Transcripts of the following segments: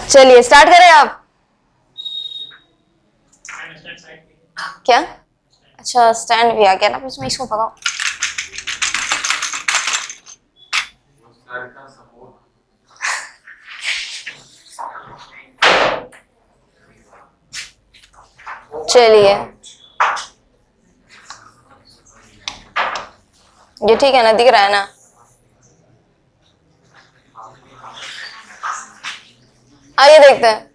चलिए स्टार्ट करें आप। क्या? अच्छा स्टैंड भी आ गया ना बीच में, इसको भगाओ। चलिए ये ठीक है ना, दिख रहा है ना? आइए देखते हैं।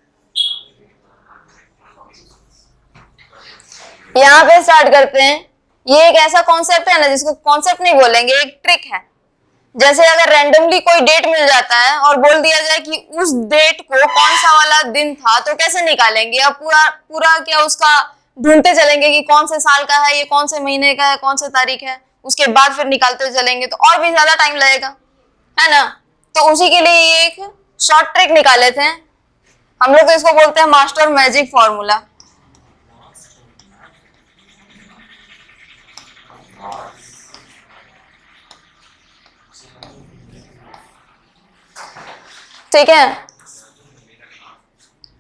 यहाँ पे स्टार्ट करते हैं। ये एक ऐसा कॉन्सेप्ट है ना जिसको कॉन्सेप्ट नहीं बोलेंगे, एक ट्रिक है। जैसे अगर रैंडमली कोई डेट मिल जाता है और बोल दिया जाए कि उस डेट को कौन सा वाला दिन था, तो कैसे निकालेंगे? अब पूरा पूरा क्या उसका ढूंढते चलेंगे कि कौन से साल का है, ये कौन से महीने का है, कौन सी तारीख है, उसके बाद फिर निकालते चलेंगे तो और भी ज्यादा टाइम लगेगा, है ना? तो उसी के लिए ये एक शॉर्ट ट्रिक निकाले थे हम लोग, तो इसको बोलते हैं मास्टर मैजिक फॉर्मूला। ठीक है,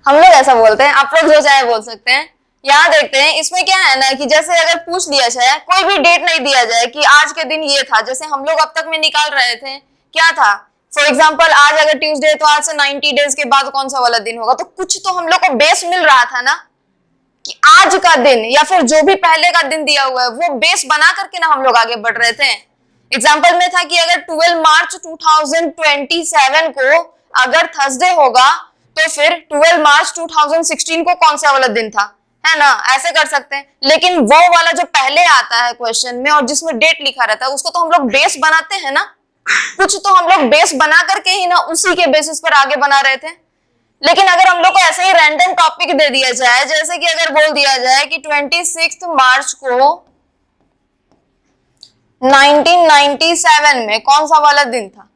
हम लोग ऐसा बोलते हैं, आप लोग जो चाहे बोल सकते हैं। यहाँ देखते हैं, इसमें क्या है ना कि जैसे अगर पूछ लिया जाए, कोई भी डेट नहीं दिया जाए कि आज के दिन ये था, जैसे हम लोग अब तक में निकाल रहे थे क्या था। फॉर एग्जाम्पल आज अगर ट्यूसडे है तो आज से 90 डेज के बाद कौन सा वाला दिन होगा, तो कुछ तो हम लोग को बेस मिल रहा था ना कि आज का दिन या फिर जो भी पहले का दिन दिया हुआ है वो बेस बना करके ना हम लोग आगे बढ़ रहे थे। एग्जाम्पल में था कि अगर 12 मार्च 2027 को अगर थर्सडे होगा तो फिर 12 मार्च 2016 को कौन सा वाला दिन था, है ना? ऐसे कर सकते हैं। लेकिन वो वाला जो पहले आता है क्वेश्चन में और जिसमें डेट लिखा रहता है, उसको तो हम लोग बेस बनाते हैं ना, कुछ तो हम लोग बेस बना करके ही ना उसी के बेसिस पर आगे बना रहे थे। लेकिन अगर हम लोग को ऐसे ही रैंडम टॉपिक दे दिया जाए, जैसे कि अगर बोल दिया जाए कि 26 मार्च को 1997 में कौन सा वाला दिन था,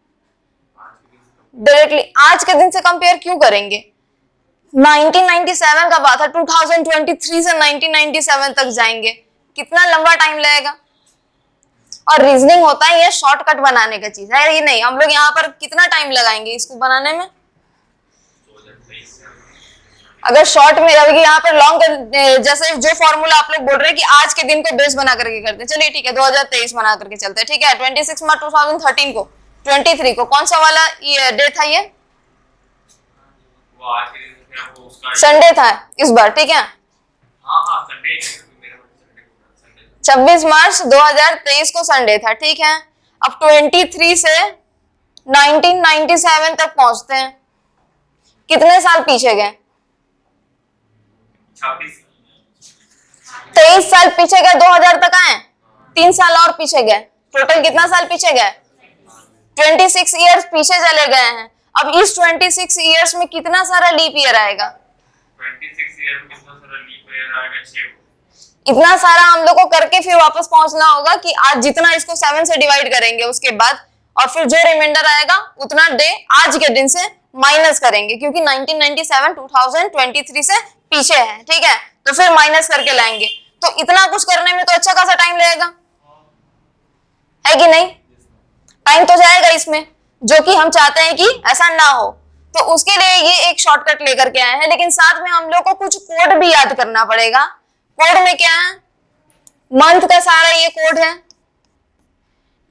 डायरेक्टली आज के दिन से कंपेयर क्यों करेंगे? 1997 का बात है, 2023 से 1997 तक जाएंगे, कितना लंबा टाइम लगेगा। और रीजनिंग होता है ये शॉर्टकट बनाने का चीज है, ये नहीं हम लोग यहाँ पर कितना टाइम लगाएंगे इसको बनाने में। अगर शॉर्ट में अभी यहाँ पर लॉन्ग, जैसे जो फॉर्मूला आप लोग बोल रहे हैं कि आज के दिन को बेस बना करके करते हैं, चलिए ठीक है 2023 बना करके चलते हैं, ठीक है। 26 मार्च 2013 को 23 को कौन सा वाला ये डे था? ये संडे था इस बार, ठीक है। 26 मार्च 2023 को संडे था, ठीक है। अब 23 से 1997 तक पहुंचते हैं, कितने साल पीछे गए? 23 साल पीछे गए, 2000 तक आए, 3 साल और पीछे गए, टोटल कितना साल पीछे गए? 26 इयर्स पीछे चले गए हैं। अब इस 26 इयर्स में कितना सारा लीप ईयर आएगा? 26 ईयर में कितना सारा लीप ईयर आएगा? 6। इतना सारा हम लोग को करके फिर वापस पहुंचना होगा कि आज जितना इसको 7 से डिवाइड करेंगे उसके बाद, और फिर जो रिमाइंडर आएगा उतना डे आज के दिन से माइनस करेंगे, क्योंकि 1997 2023 से पीछे है, ठीक है। तो फिर माइनस करके लाएंगे, तो इतना कुछ करने में तो अच्छा खासा टाइम लगेगा, है कि नहीं? टाइम तो जाएगा इसमें, जो कि हम चाहते हैं कि ऐसा ना हो। तो उसके लिए ये एक शॉर्टकट लेकर के आए हैं, लेकिन साथ में हम लोग को कुछ कोड भी याद करना पड़ेगा। कोड में क्या है? मंथ का सारा ये कोड है,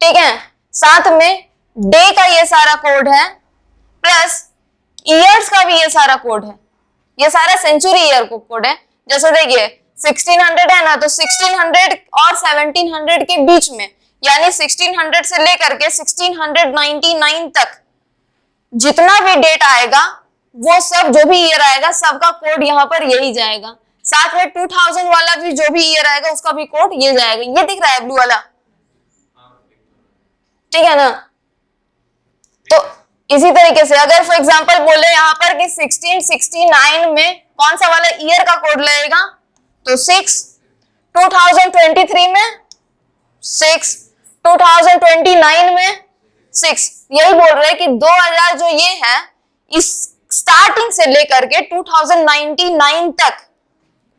ठीक है। साथ में डे का ये सारा कोड है, प्लस ईयर्स का भी ये सारा कोड है। ये सारा सेंचुरी ईयर को कोड है। जैसे देखिए 1600 है ना, तो 1600 और 1700 के बीच में, यानी 1600 से लेकर के 1699 तक जितना भी डेट आएगा, वो सब जो भी ईयर आएगा सबका कोड यहाँ पर यही जाएगा। साथ में 2000 वाला भी जो भी ईयर आएगा उसका भी कोड ये जाएगा। ये दिख रहा है ब्लू वाला, ठीक है ना? तो इसी तरीके से अगर फॉर एग्जांपल बोले यहाँ पर कि 1669 में कौन सा वाला ईयर का कोड लगेगा, तो 6, 2023 में 6, 2029 में 6। यही बोल रहे हैं कि 2000 जो ये है, इस स्टार्टिंग से लेकर के 2099 तक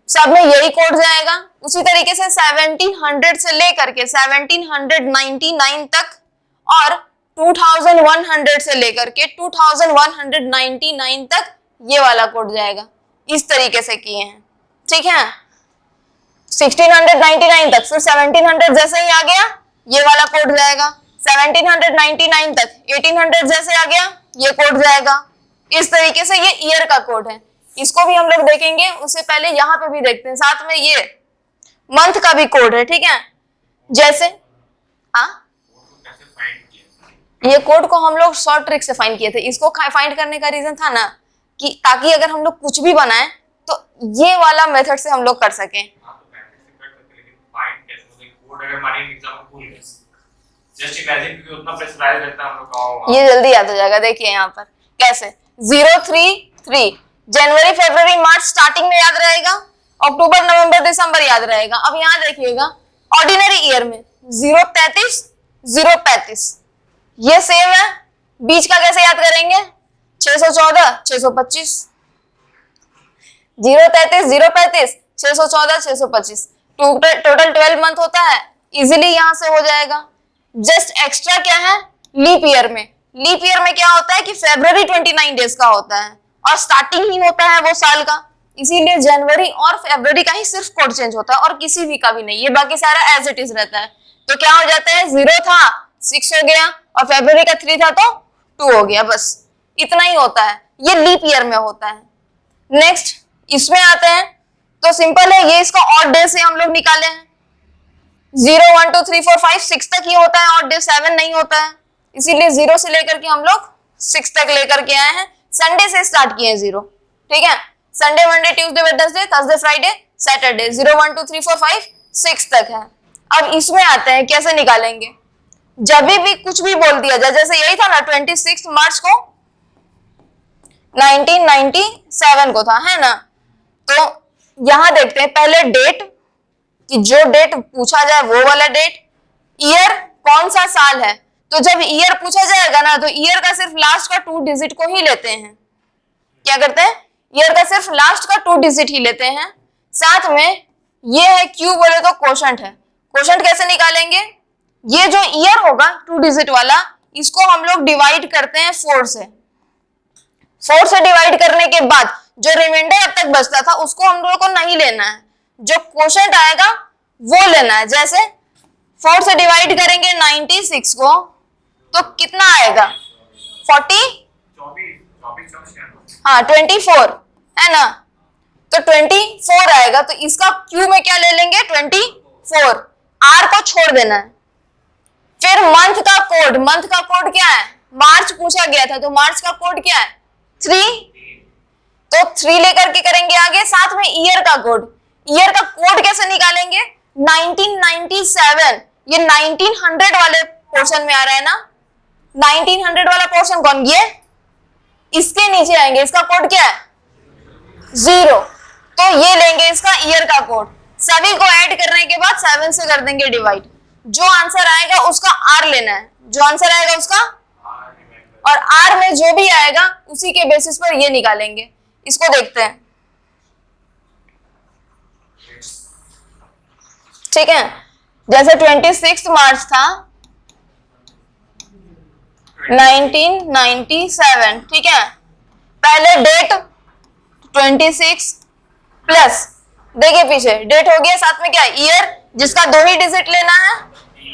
सब में यही कोड जाएगा। उसी तरीके से 1700 से लेकर के 1799 तक और 2100 से लेकर के 2199 तक ये वाला कोड जाएगा। इस तरीके से किए हैं, ठीक है। 1699 तक, फिर 1700 जैसे ही आ गया ये वाला कोड जाएगा। 1799 तक 1800 जैसे आ गया ये कोड जाएगा। इस तरीके से ये ईयर का कोड है, इसको भी हम लोग देखेंगे। उससे पहले यहाँ पे भी देखते हैं, साथ में ये मंथ का भी कोड है, ठीक है। जैसे कैसे फाइंड किया? ये कोड को हम लोग शॉर्ट ट्रिक से फाइंड किए थे। इसको फाइंड करने का रीजन था ना कि ताकि अगर हम लोग कुछ भी बनाए तो ये वाला मेथड से हम लोग कर सकें। आप तो प्रैक्टिस से कर सकते हैं, लेकिन फाइंड कैसे? मतलब कोड अगर मानिए एग्जाम भूल गए, जस्ट इमेजिन कि उतना प्रेशराइज रहता है हम लोग का, ये जल्दी याद हो जाएगा। देखिए यहाँ पर कैसे 033 जनवरी फरवरी मार्च स्टार्टिंग में याद रहेगा, अक्टूबर नवंबर दिसंबर याद रहेगा। अब यहाँ देखिएगा ऑर्डिनरी ईयर में 033 035 ये सेम है। बीच का कैसे याद करेंगे? 614 625 033 035 614 625 टोटल 12 मंथ होता है। इजीली यहां से हो जाएगा। जस्ट एक्स्ट्रा क्या है लीप ईयर में? लीप ईयर में क्या होता है कि फरवरी 29 डेज का होता है और स्टार्टिंग ही होता है वो साल का, इसीलिए जनवरी और फरवरी का ही सिर्फ कोड चेंज होता है और किसी भी का भी नहीं। ये बाकी सारा एज इट इज रहता है। तो क्या हो जाता है 0 था 6 हो गया और फरवरी का 3 था तो 2 हो गया, बस इतना ही होता है। ये लीप ईयर में होता है। नेक्स्ट इसमें आते हैं तो सिंपल है, ये इसका ऑड डे से हम लोग निकाले हैं। 0 1 2 3 4 5 6 तक ही होता है, ऑड डे 7 नहीं होता है, इसीलिए 0 से लेकर के हम लोग 6 तक लेकर के आए हैं। संडे से स्टार्ट किए हैं 0, ठीक है। Sunday Monday Tuesday Wednesday Thursday Friday Saturday 0 1 2 3 4 5 6 तक है। अब इसमें आते हैं कैसे निकालेंगे। जब भी कुछ भी बोल दिया जाए, जैसे यही था ना 26 मार्च को 1997 को था, है ना। तो यहां देखते हैं पहले डेट, कि जो डेट पूछा जाए वो वाला डेट। ईयर कौन सा साल है, तो जब ईयर पूछा जाएगा ना तो ईयर का सिर्फ लास्ट का 2 डिजिट को ही लेते हैं। क्या करते हैं? ईयर का सिर्फ लास्ट का 2 डिजिट ही लेते हैं। साथ में ये है क्यू बोले तो कोशंट है। कोशंट कैसे निकालेंगे? ये जो ईयर होगा 2 डिजिट वाला, इसको हम लोग डिवाइड करते हैं 4 से। 4 से डिवाइड करने के बाद जो रिमाइंडर अब तक बचता था उसको हम लोगों को नहीं लेना है, जो क्वोशंट आएगा वो लेना है। जैसे 4 से डिवाइड करेंगे 96 को तो कितना आएगा 40 हाँ 24 है ना, तो 24 आएगा। तो इसका क्यू में क्या ले लेंगे 24, आर को छोड़ देना है। फिर मंथ का कोड, मंथ का कोड क्या है? मार्च पूछा गया था तो मार्च का कोड क्या है 3, तो 3 लेकर के करेंगे आगे। साथ में ईयर का कोड, ईयर का कोड कैसे निकालेंगे 1997, ये 1900 वाले पोर्शन में आ रहा है ना। 1900 वाला पोर्शन कौन? ये इसके नीचे आएंगे, इसका कोड क्या है 0, तो ये लेंगे इसका ईयर का कोड। सभी को ऐड करने के बाद 7 से कर देंगे डिवाइड। जो आंसर आएगा उसका आर लेना है, जो आंसर आएगा उसका, और आर में जो भी आएगा उसी के बेसिस पर ये निकालेंगे। इसको देखते हैं, ठीक है। जैसे 26 मार्च था 1997, ठीक है। पहले डेट 26 प्लस, देखिए पीछे डेट हो गया, साथ में क्या है ईयर, जिसका 2 ही डिजिट लेना है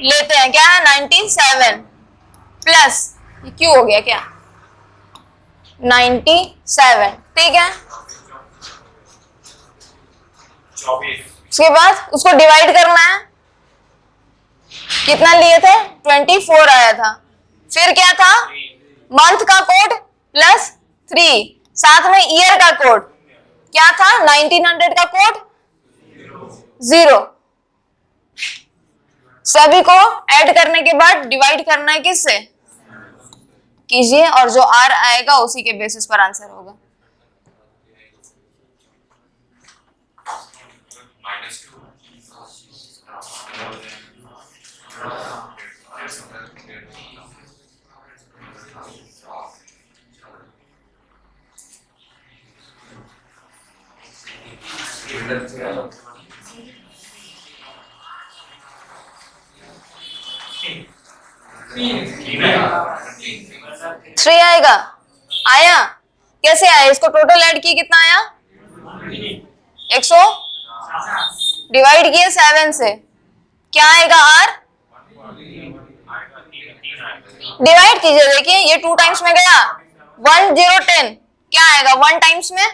लेते हैं, क्या है 97 प्लस ये क्यों हो गया क्या 97, ठीक है। उसके बाद उसको डिवाइड करना है, कितना लिए थे 24 आया था। फिर क्या था मंथ का कोड प्लस 3, साथ में ईयर का कोड क्या था 1900 का कोड 0। सभी को ऐड करने के बाद डिवाइड करना है किससे कीजिए, और जो आर आएगा उसी के बेसिस पर आंसर होगा। थ्री आएगा, आया। कैसे आया? इसको टोटल ऐड किए कितना आया? 100 डिवाइड किए 7 से, क्या आएगा R? डिवाइड कीजिए, देखिए ये 2 टाइम्स में गया 1 0 10, क्या आएगा 1 टाइम्स में?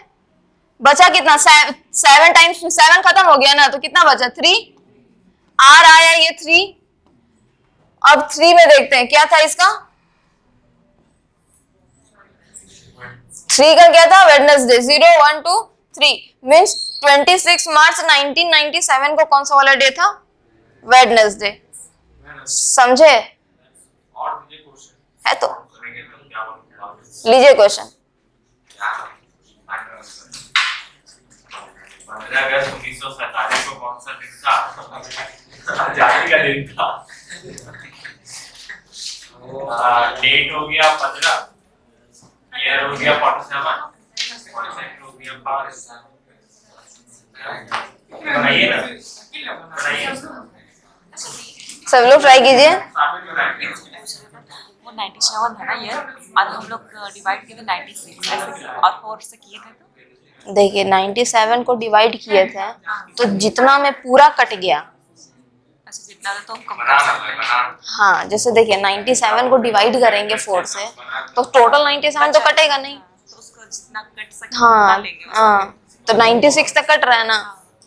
बचा कितना? 7 टाइम्स में 7 खत्म हो गया ना, तो कितना बचा? 3। R आया ये 3। अब 3 में देखते हैं क्या था इसका। 3 का क्या था? वेडनेसडे। 0 1 2 3 मीन्स 26 मार्च 1997 को कौन सा वाला डे था? वेडनेसडे। समझे? और मुझे क्वेश्चन है तो करेंगे तो क्या बोलूंगा? लीजिए क्वेश्चन। 15 अगस्त 1947 को कौन सा दिन था? आजादी का दिन था। डेट हो गया 15, ईयर हो गया 47, 42 हो गया 5। बनाइए ना, बनाइए। सब लोग ट्राई कीजिए। वो 97 था ना ये, और हम लोग डिवाइड किए थे 96 ऐसे, और 4 से किए थे तो देखिए 97 को डिवाइड किए थे तो जितना में पूरा कट गया। ऐसे जितना था तो हम कम कर बनाना सकते है, हैं। बनाना। हाँ, जैसे देखिए 97 को डिवाइड करेंगे 4 से तो टोटल 97 तो कटेगा नहीं। तो उसको जितना कट सके हाँ उतना लेंगे उसको। हाँ, तो 96 तक कट रहा है ना,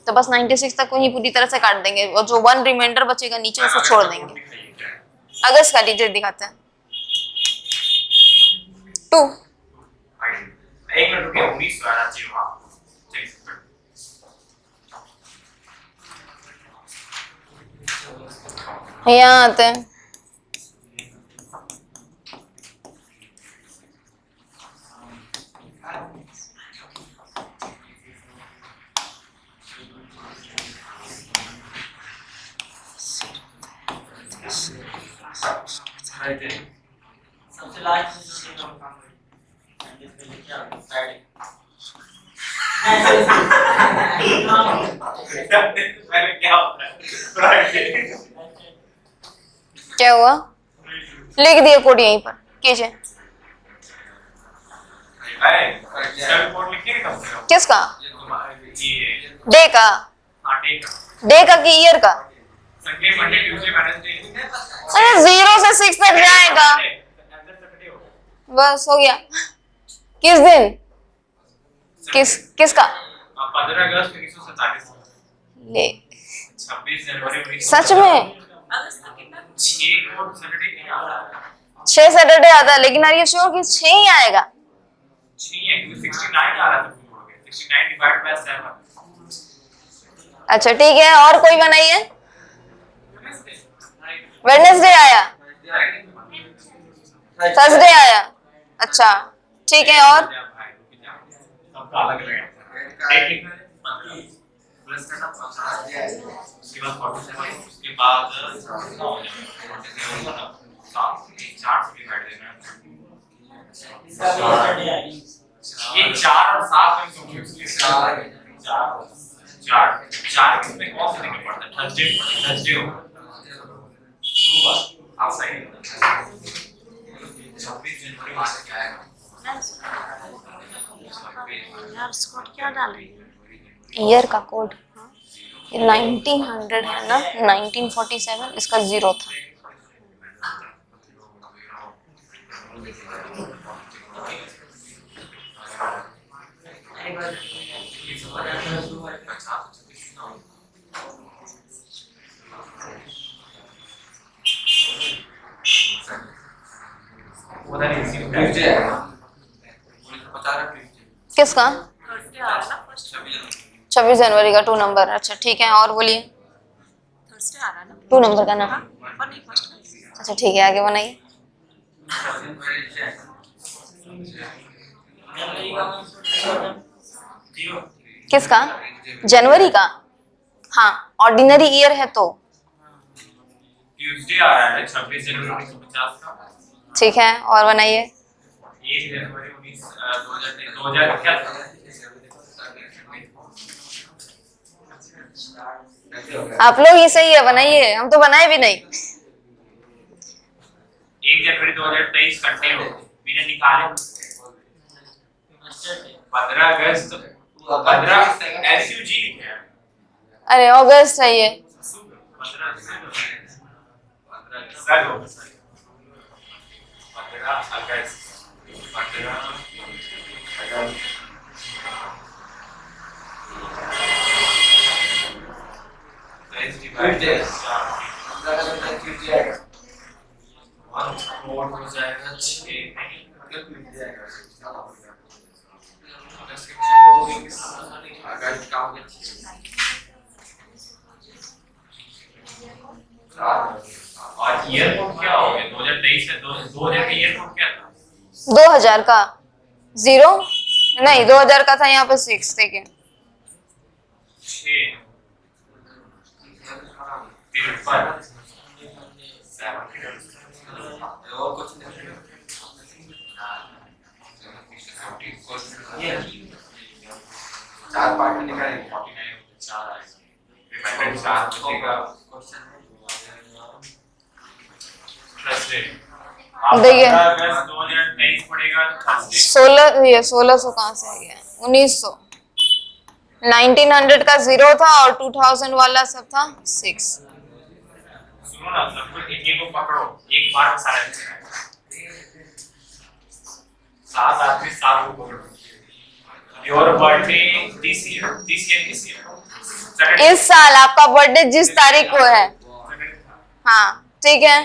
तो बस 96 तक को ही पूरी तरह से काट देंगे और जो 1 रिमाइंडर बचेगा नीचे उसको छोड़ देंगे। अगस्त का डिजिट दिखाते हैं 2। एक मिनट रुकिए, 19 आना चाहिए वहाँ। यहाँ आते हैं। सबसे लास्ट में जो काम करें जिसमें लिखा है साइड मैंने क्या होता है? क्या हुआ? लिख दिया कोड यहीं पर, कीजिए। इसका रिपोर्ट लिखिए कम से कम। किसका? ये डे का? आटे का। डे का कि ईयर का? Sunday, Monday, Tuesday, Wednesday. अरे 0 से 6 तक जाएगा, बस हो गया। किस दिन? किसका? 15 अगस्त 1947। ले 26 जनवरी 1947। सच में अगस्त का कितना? 6 को सैटरडे नहीं आ रहा है। 6 सैटरडे आता है, लेकिन आर यू श्योर कि 6 ही आएगा? 6 है क्योंकि 69 आ रहा था पूरे में। 69 डिवाइड बाय 7। अच्छा ठीक है, और कोई बनाइए। वेडनेसडे आया, थर्सडे आया, अच्छा ठीक है। और सबका अलग-अलग है। एक लिखना है 15 प्लस करना 50, उसके बाद 47, उसके बाद 7 से डिवाइड देना है। इसका भी स्टडी है ये 4 और 7 में कंफ्यूज 4 किसमें कौन सा दिन पड़ता है? थर्सडे होगा। आप सही है। 26 जनवरी मार्च क्या आएगा? यार स्कोर क्या डालेंगे? ईयर का कोड 1900 है ना, 1947 इसका 0 था। किसका? थर्सडे आ रहा है ना, फर्स्ट 26 जनवरी का 2 नंबर। अच्छा ठीक है, और बोलिए। थर्सडे आ रहा है ना, 2 नंबर का ना? और नहीं फर्स्ट का। अच्छा ठीक है, आगे बनाइए। किसका? जनवरी का? हाँ, ऑर्डिनरी ईयर है तो ट्यूसडे आ रहा है 26 जनवरी 1950 का। ठीक है, और बनाइए। 1 जनवरी 2000 क्या था? आप लोग ही सही है, बनाइए, हम तो बनाए भी नहीं। 1 जनवरी 2023 कंटिन्यू बिना निकाले 15 अगस्त 15 SUG लिखे हैं। अरे अगस्त है ये। 15 अगस्त 15 हो जाएगा 6 और ईयर कोड क्या हो गया 2023 से 2000 का ईयर कोड क्या था 2000 का 0 नहीं 2000 का था यहाँ पे 6 ठीक है 6 तिरपन 7 और कुछ नहीं चार पार्ट निकाले 49 चार आएगा रिमाइंडर 4 बचेगा प्लस रेट देखिए। अगस्त 2023 पड़ेगा 16 ये 1600 कहाँ से आ गया 1900 1900 का 0 था और 2000 वाला सब था 6 सुनो ना सब कुछ एक को पकड़ो एक बार में सारा लिखना है 7 आदमी 7 को पकड़ो योर बर्थडे दिस ईयर इस साल आपका बर्थडे जिस तारीख को है हाँ ठीक है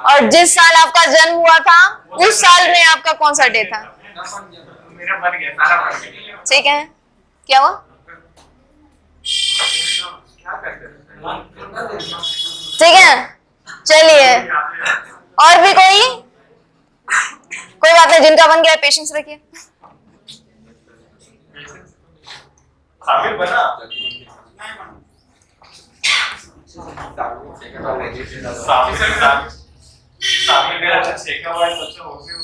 और जिस साल आपका जन्म हुआ था उस साल में आपका कौन सा डे था मेरा बन गया सारा बन गया ठीक है क्या हुआ क्या करते हैं ठीक है चलिए और भी कोई बात नहीं जिनका बन गया पेशेंस रखिए शामिल बना शामिल मेरा चेकअप है सबसे हो गया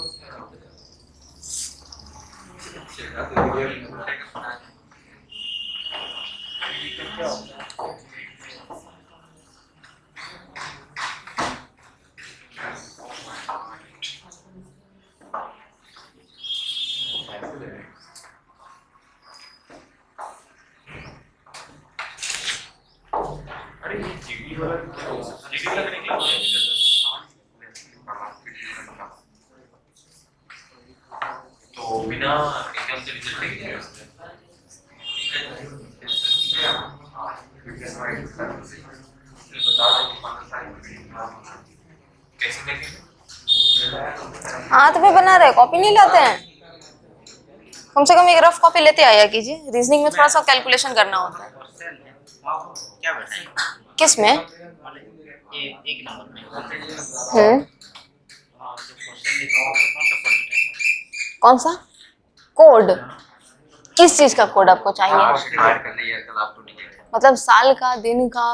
अरे ये जीडी वाला जीडी का निकला तो बिना एकदम से रिजल्ट देखे कैसे देखेंगे हाथ पे बना रहे कॉपी नहीं लाते हैं कम से कम एक रफ कॉपी लेते आया कीजिए रीजनिंग में थोड़ा सा कैलकुलेशन करना होता है क्या बताएं किस में एक नंबर में हम्म जो क्वेश्चन लिखा हुआ है कौन सा कोड किस चीज का कोड आपको चाहिए डिवाइड कर लिया कल आप तो नहीं गए मतलब साल का दिन का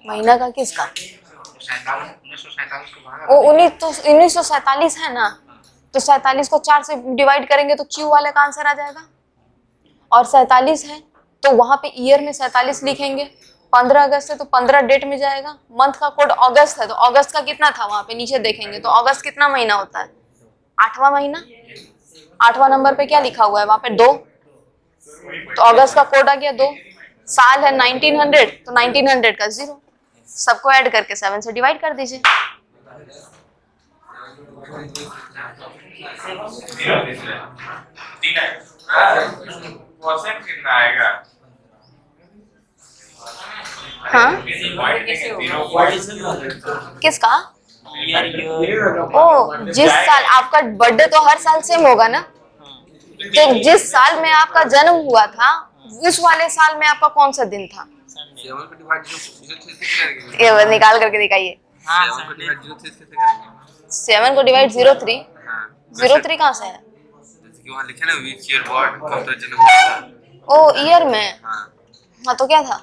महीना का किसका 1947 को भागा वो 1947 है ना तो 47 को 4 से डिवाइड करेंगे तो क्यू वाले का आंसर आ जाएगा और 47 है तो वहां पे ईयर में 47 लिखेंगे 15 अगस्त है तो 15 डेट में जाएगा मंथ का कोड अगस्त है तो अगस्त का कितना था वहां पे नीचे देखेंगे तो अगस्त कितना महीना होता है 8वां महीना 8वां नंबर पे क्या लिखा हुआ है वहां पे 2 तो अगस्त का कोड आ गया 2 साल है 1900 तो 1900 का 0 सबको ऐड करके 7 से डिवाइड कर दीजिए तीन परसेंट कितना आएगा हाँ किसका ओ जिस साल आपका बर्थडे तो हर साल सेम होगा ना तो जिस साल में आपका जन्म हुआ था उस वाले साल में आपका कौन सा दिन था ये निकाल करके दिखाइए 7 को डिवाइड 03 03 कहाँ से है लिखा ना which year what कब तक जन्म हुआ था ओ ईयर में हाँ तो क्या था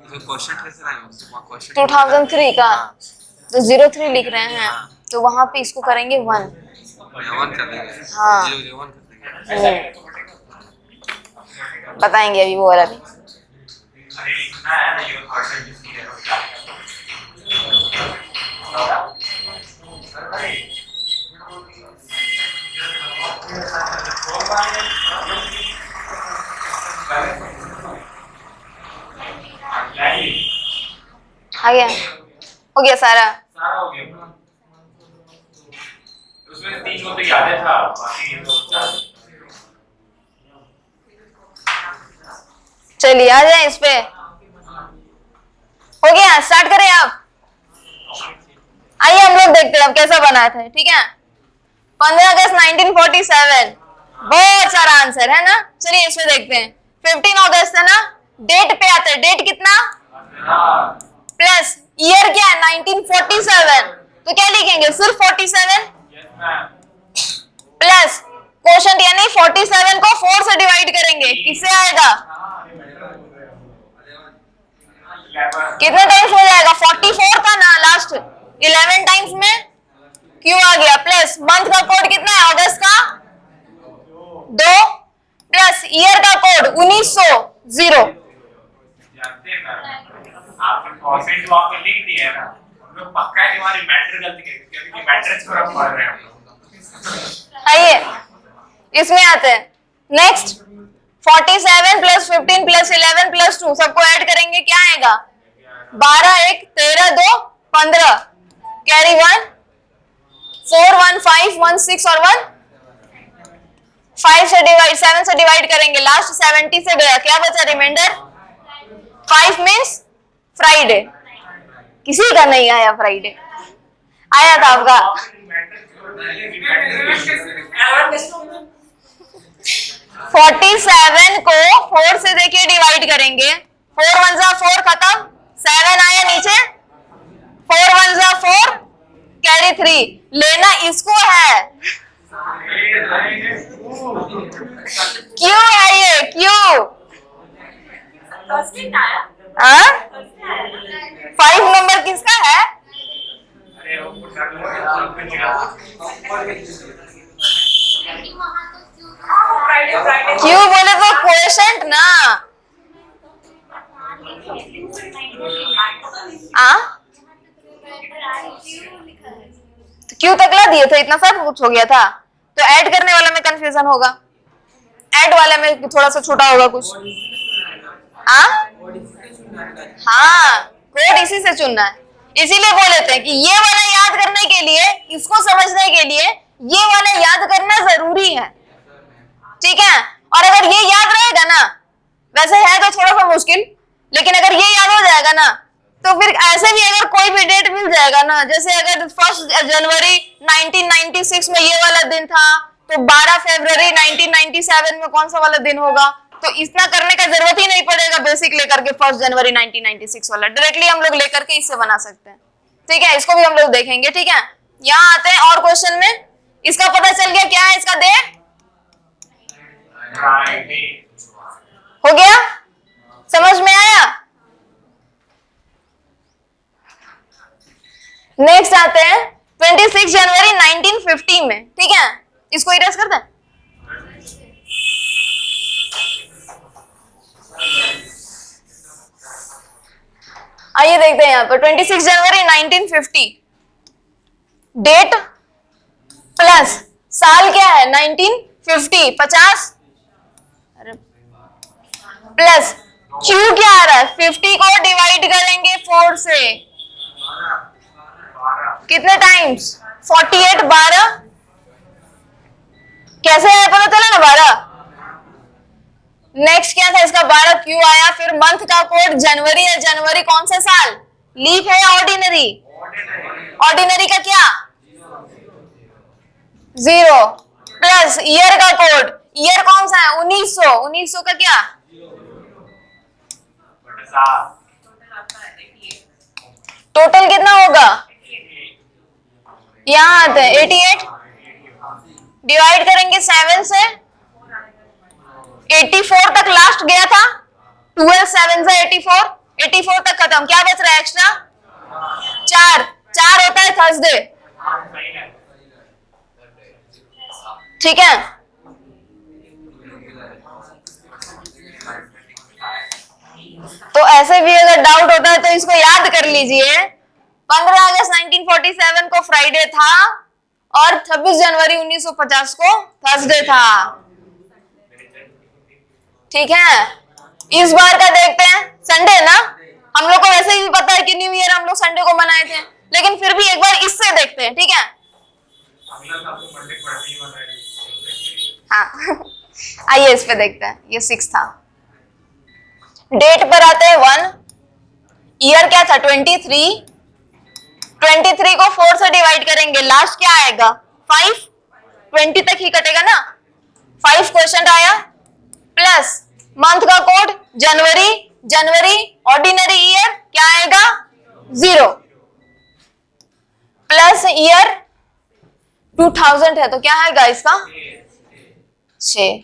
तो क्वेश्चन कैसे आएगा क्वेश्चन 2003 का तो 03 लिख रहे हैं तो वहां पे इसको करेंगे 1 वन कर देंगे हाँ। 0 कर देंगे बताएंगे अभी वो वाला भी अरे लिखना है ना ये परसेंट इसकी है गया, हो गया सारा। सारा हो गया। उसमें 3 को तो याद है था, बाकी तो 4। चलिए आ जाए इस पे। हो गया, स्टार्ट करें आप। आइए हम लोग देखते हैं अब कैसा बनाया था, ठीक है। 15 अगस्त 1947, बहुत सारा आंसर है ना। चलिए इसमें देखते हैं। 15 अगस्त है ना, डेट पे आता है, डेट कितना प्लस ईयर क्या है 1947, तो क्या लिखेंगे सिर्फ 47 प्लस क्वोशंट यानी 47 को 4 से डिवाइड करेंगे, किससे आएगा, कितने टाइम्स हो जाएगा, 44 था ना लास्ट, 11 टाइम्स में क्यू आ गया, प्लस मंथ का कोड कितना है अगस्त का 2, प्लस ईयर का कोड 1900 0। जानते हैं ना आप कॉन्सेंट वहां पे लिख दिया है ना, हम लोग पक्का है कि हमारी मैटर गलती है, क्योंकि मैटर थोड़ा पढ़ रहे हैं हम लोग। आइए इसमें आते हैं। नेक्स्ट 47 प्लस 15 प्लस 11 प्लस 2 सबको ऐड करेंगे, क्या आएगा 12 1 13 2 15, कैरी 1 4 1 5 1 6 और 1 5 से डिवाइड 7 से डिवाइड करेंगे, लास्ट 70 से गया, क्या बचा रिमाइंडर 5 मीन्स फ्राइडे। किसी का नहीं आया फ्राइडे, आया था आपका। 47 को 4 से देखिए डिवाइड करेंगे, 4 1 जा 4 खत्म, 7 आया नीचे, 4 1 जा 4 कैरी 3, लेना इसको है, क्यों है ये क्यों, हाँ 5 नंबर किसका है, अरे वो क्यों बोले तो क्वोशंट ना, तो क्यों तक ला दिए थे, इतना सब कुछ हो गया था, तो ऐड करने वाले में कंफ्यूजन होगा, ऐड वाले में थोड़ा सा छोटा होगा कुछ। हाँ कोड इसी से चुनना है, इसीलिए बोले थे कि ये वाला याद करने के लिए, इसको समझने के लिए ये वाला याद करना जरूरी है, ठीक है। और अगर ये याद रहेगा ना, वैसे है तो थोड़ा सा मुश्किल, लेकिन अगर ये याद हो जाएगा ना, तो फिर ऐसे भी अगर कोई भी डेट मिल जाएगा ना, जैसे अगर 1 जनवरी 1996 में ये वाला दिन था, तो 12 फरवरी 1997 में कौन सा वाला दिन होगा, तो इतना करने का जरूरत ही नहीं पड़ेगा बेसिक लेकर के 1 जनवरी 1996 वाला, डायरेक्टली हम लोग लेकर के इससे बना सकते हैं, ठीक है। इसको भी हम लोग देखेंगे, ठीक है। यहाँ आते हैं और क्वेश्चन में, इसका पता चल गया क्या है इसका डेट, हो गया, समझ में आया। नेक्स्ट आते हैं 26 जनवरी 1950 में, ठीक है। इसको इरेज कर दें, आइए देखते हैं यहाँ पर 26 जनवरी 1950, डेट प्लस साल क्या है 1950 50, प्लस क्यू क्या आ रहा है 50 को डिवाइड करेंगे 4 से, कितने टाइम्स 48 12, कैसे आया पता चला ना 12। नेक्स्ट क्या था इसका 12 क्यू आया, फिर मंथ का कोड जनवरी है, जनवरी कौन सा साल, लीप है या ऑर्डिनरी, ऑर्डिनरी का क्या 0, प्लस ईयर का कोड, ईयर कौन सा है 1900, 1900 का क्या, टोटल कितना होगा, यहाँ आते हैं 88, डिवाइड करेंगे 7 से, 84 तक लास्ट गया था, 12 7 से 84, 84 तक खत्म, क्या बच रहा है एक्स्ट्रा 4 होता है थर्सडे, ठीक है। तो ऐसे भी अगर डाउट होता है तो इसको याद कर लीजिए, 15 अगस्त 1947 को फ्राइडे था और 26 जनवरी 1950 को थर्सडे था, ठीक है। इस बार का देखते हैं, संडे ना, हम लोग को वैसे ही पता है कि न्यू ईयर हम लोग संडे को मनाए थे, लेकिन फिर भी एक बार इससे देखते हैं, ठीक है? अगला साल तो मंडे पढ़ते ही बना है। हाँ आइए इस पे देखते हैं। ये 6 था। डेट पर आते हैं 1, ईयर क्या था 23, 23 को 4 से डिवाइड करेंगे, लास्ट क्या आएगा 5, 20 तक ही कटेगा ना, 5 क्वेश्चन आया, प्लस मंथ का कोड जनवरी, जनवरी ऑर्डिनरी ईयर क्या आएगा 0, प्लस ईयर 2000 है तो क्या आएगा इसका 6।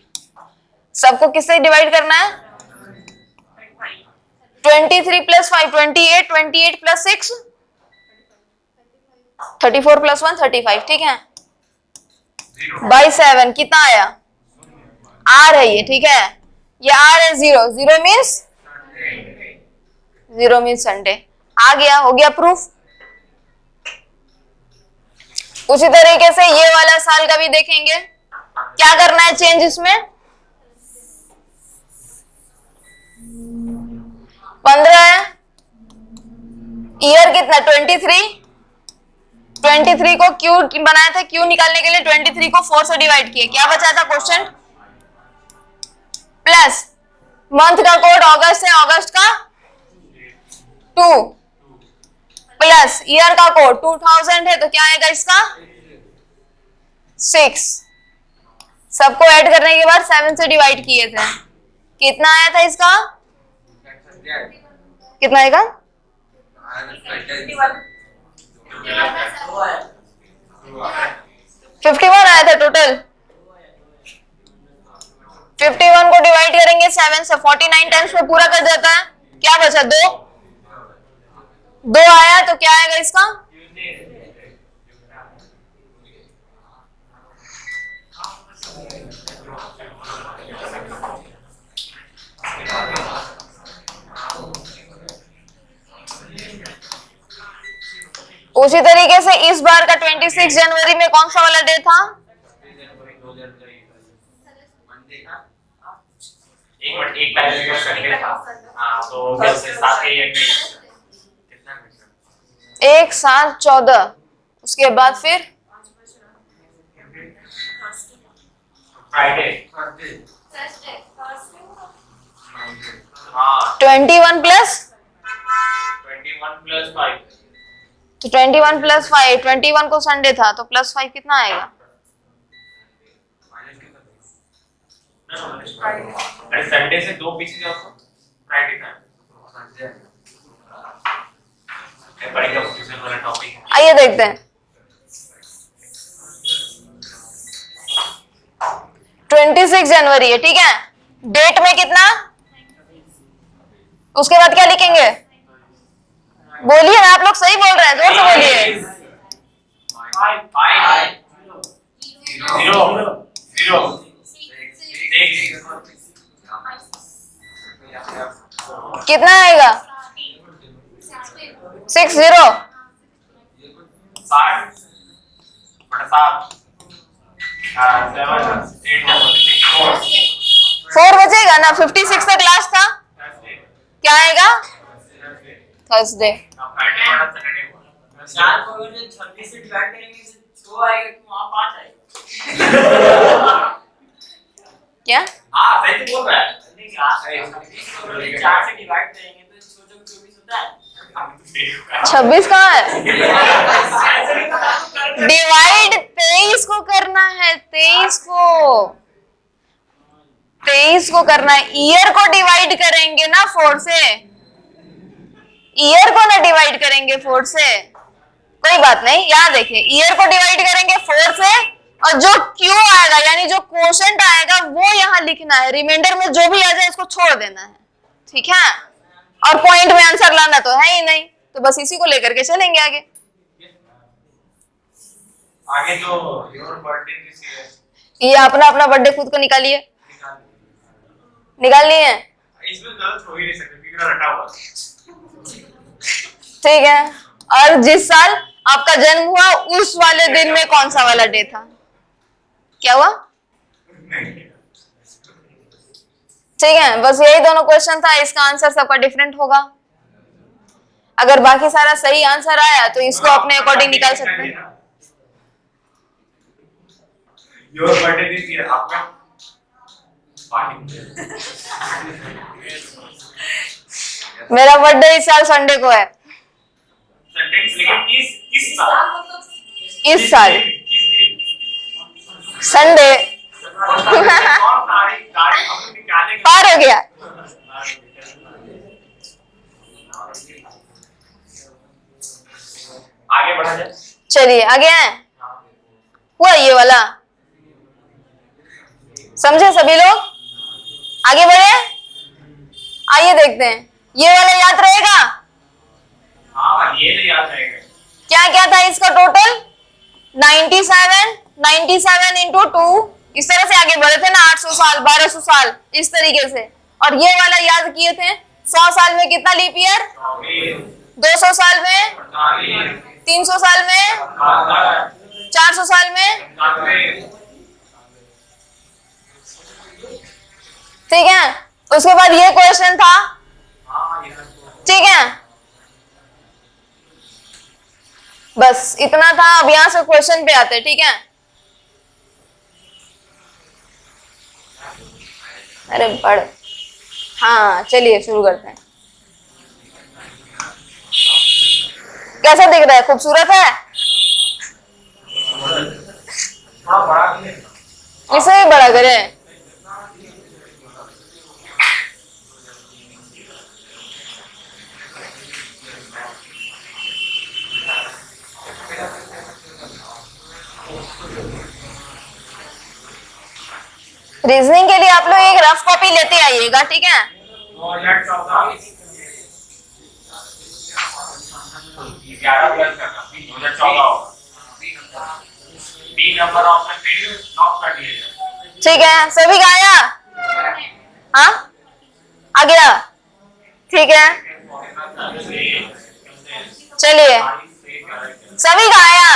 सबको किससे डिवाइड करना है 23 प्लस 5 28, 28 प्लस 6 34 प्लस 1 35, ठीक है? बाई 7 कितना आया आर है ये, ठीक है? ये आर है 0, 0 मीन्स 0 मीन्स संडे। आ गया, हो गया प्रूफ। उसी तरीके से ये वाला साल का भी देखेंगे, क्या करना है चेंज इसमें 15 है, ईयर कितना 23, 23 को क्यू बनाया था, क्यू निकालने के लिए 23 को 4 से डिवाइड किए, क्या बचा था क्वेश्चन, प्लस मंथ का कोड अगस्त है, अगस्त का 2, प्लस ईयर का कोड 2000 है तो क्या आएगा इसका 6। सबको ऐड करने के बाद 7 से डिवाइड किए थे, कितना आया था इसका, कितना आएगा 51 आया था टोटल। 51 को डिवाइड करेंगे 7 से, 49 टाइम्स में पूरा कर देता है, क्या बचा 2 आया तो क्या आएगा इसका उसी तरीके से इस बार का 26 जनवरी में कौन सा वाला डे था, एक मिनट, एक पहले का संडे था। हाँ तो कैसे 7 कितना 1 7 14, उसके बाद फिर फ्राइडे, हाँ 21 प्लस 5, तो 21 प्लस 5, 21 को संडे था तो प्लस 5 कितना आएगा, अरे संडे से 2 पीछे जाओ तो फ्राइडे था, बड़ी कंफ्यूजन वाला टॉपिक है। आइए देखते हैं 26 जनवरी है, ठीक है? डेट में कितना, उसके बाद क्या लिखेंगे, बोलिए ना, आप लोग सही बोल रहे हैं, जोर से बोलिए। 0 कितना आएगा 60, 4 बचेगा ना, 56 तक लास्ट था, क्या आएगा थर्सडे। 4 को अगर 26 से डिवाइड करेंगे तो 2 आएगा तो वहां 5 आएगा। क्या हाँ सही तो बोल रहा है। नहीं 4 से डिवाइड करेंगे तो सोचो 24 होता है। 26 कहाँ है, डिवाइड 23 को करना है, 23 को करना है, ईयर को डिवाइड करेंगे ना 4 से, ईयर को ना डिवाइड करेंगे 4 से, कोई बात नहीं, यहाँ देखिए ईयर को डिवाइड करेंगे 4 से और जो क्यू आएगा यानी जो क्वोशंट आएगा वो यहाँ लिखना है, रिमाइंडर में जो भी आ जाए इसको छोड़ देना है, ठीक है? और पॉइंट में आंसर लाना तो है ही नहीं, तो बस इसी को लेकर के चलेंगे आगे। आगे जो योर बर्थडे किसी है, ये अपना अपना बर्थडे खुद को निकालिए, निकाल लिए हैं? इसमें गलत हो ही नहीं सकते, फिगर रटा हुआ ठीक है। और जिस साल आपका जन्म हुआ उस वाले दिन में कौन सा वाला डे था, क्या हुआ? ठीक है, बस यही दोनों क्वेश्चन था, इसका आंसर सबका डिफरेंट होगा। अगर बाकी सारा सही आंसर आया तो इसको अपने अकॉर्डिंग निकाल सकते हैं। योर बर्थडे दिस ईयर, आपका मेरा बर्थडे इस साल संडे को है। संडे लेकिन किस साल? इस साल किस दिन? संडे कौन तारीख हम लोग निकालेंगे। पार हो गया। आगे बढ़ा जाए। चलिए आगे हैं। हुआ ये वाला, समझे सभी लोग? आगे बढ़े, आइए देखते हैं ये वाला याद रहेगा। हाँ ये तो याद रहेगा। क्या क्या था इसका टोटल? 97 इंटू 2, इस तरह से आगे बढ़े थे ना, 800 साल 1200 साल इस तरीके से। और ये वाला याद किए थे 100 साल में कितना लीप ईयर, 200 साल में, 300 साल में, 400 साल में, ठीक है। उसके बाद ये क्वेश्चन था, ठीक है, बस इतना था। अब यहां से क्वेश्चन पे आते हैं, ठीक है। अरे पढ़, हाँ चलिए शुरू करते हैं। कैसा दिख रहा है? खूबसूरत है? थोड़ा बड़ा इसे भी बड़ा करे। रीजनिंग के लिए आप लोग एक रफ कॉपी लेते आइएगा, ठीक है। 2014 11 प्लस करना 2014 होगा। बी नंबर ऑप्शन पे लॉक कर दिया जाए। ठीक है, सभी का आया? हाँ आ गया, ठीक है। चलिए सभी का आया?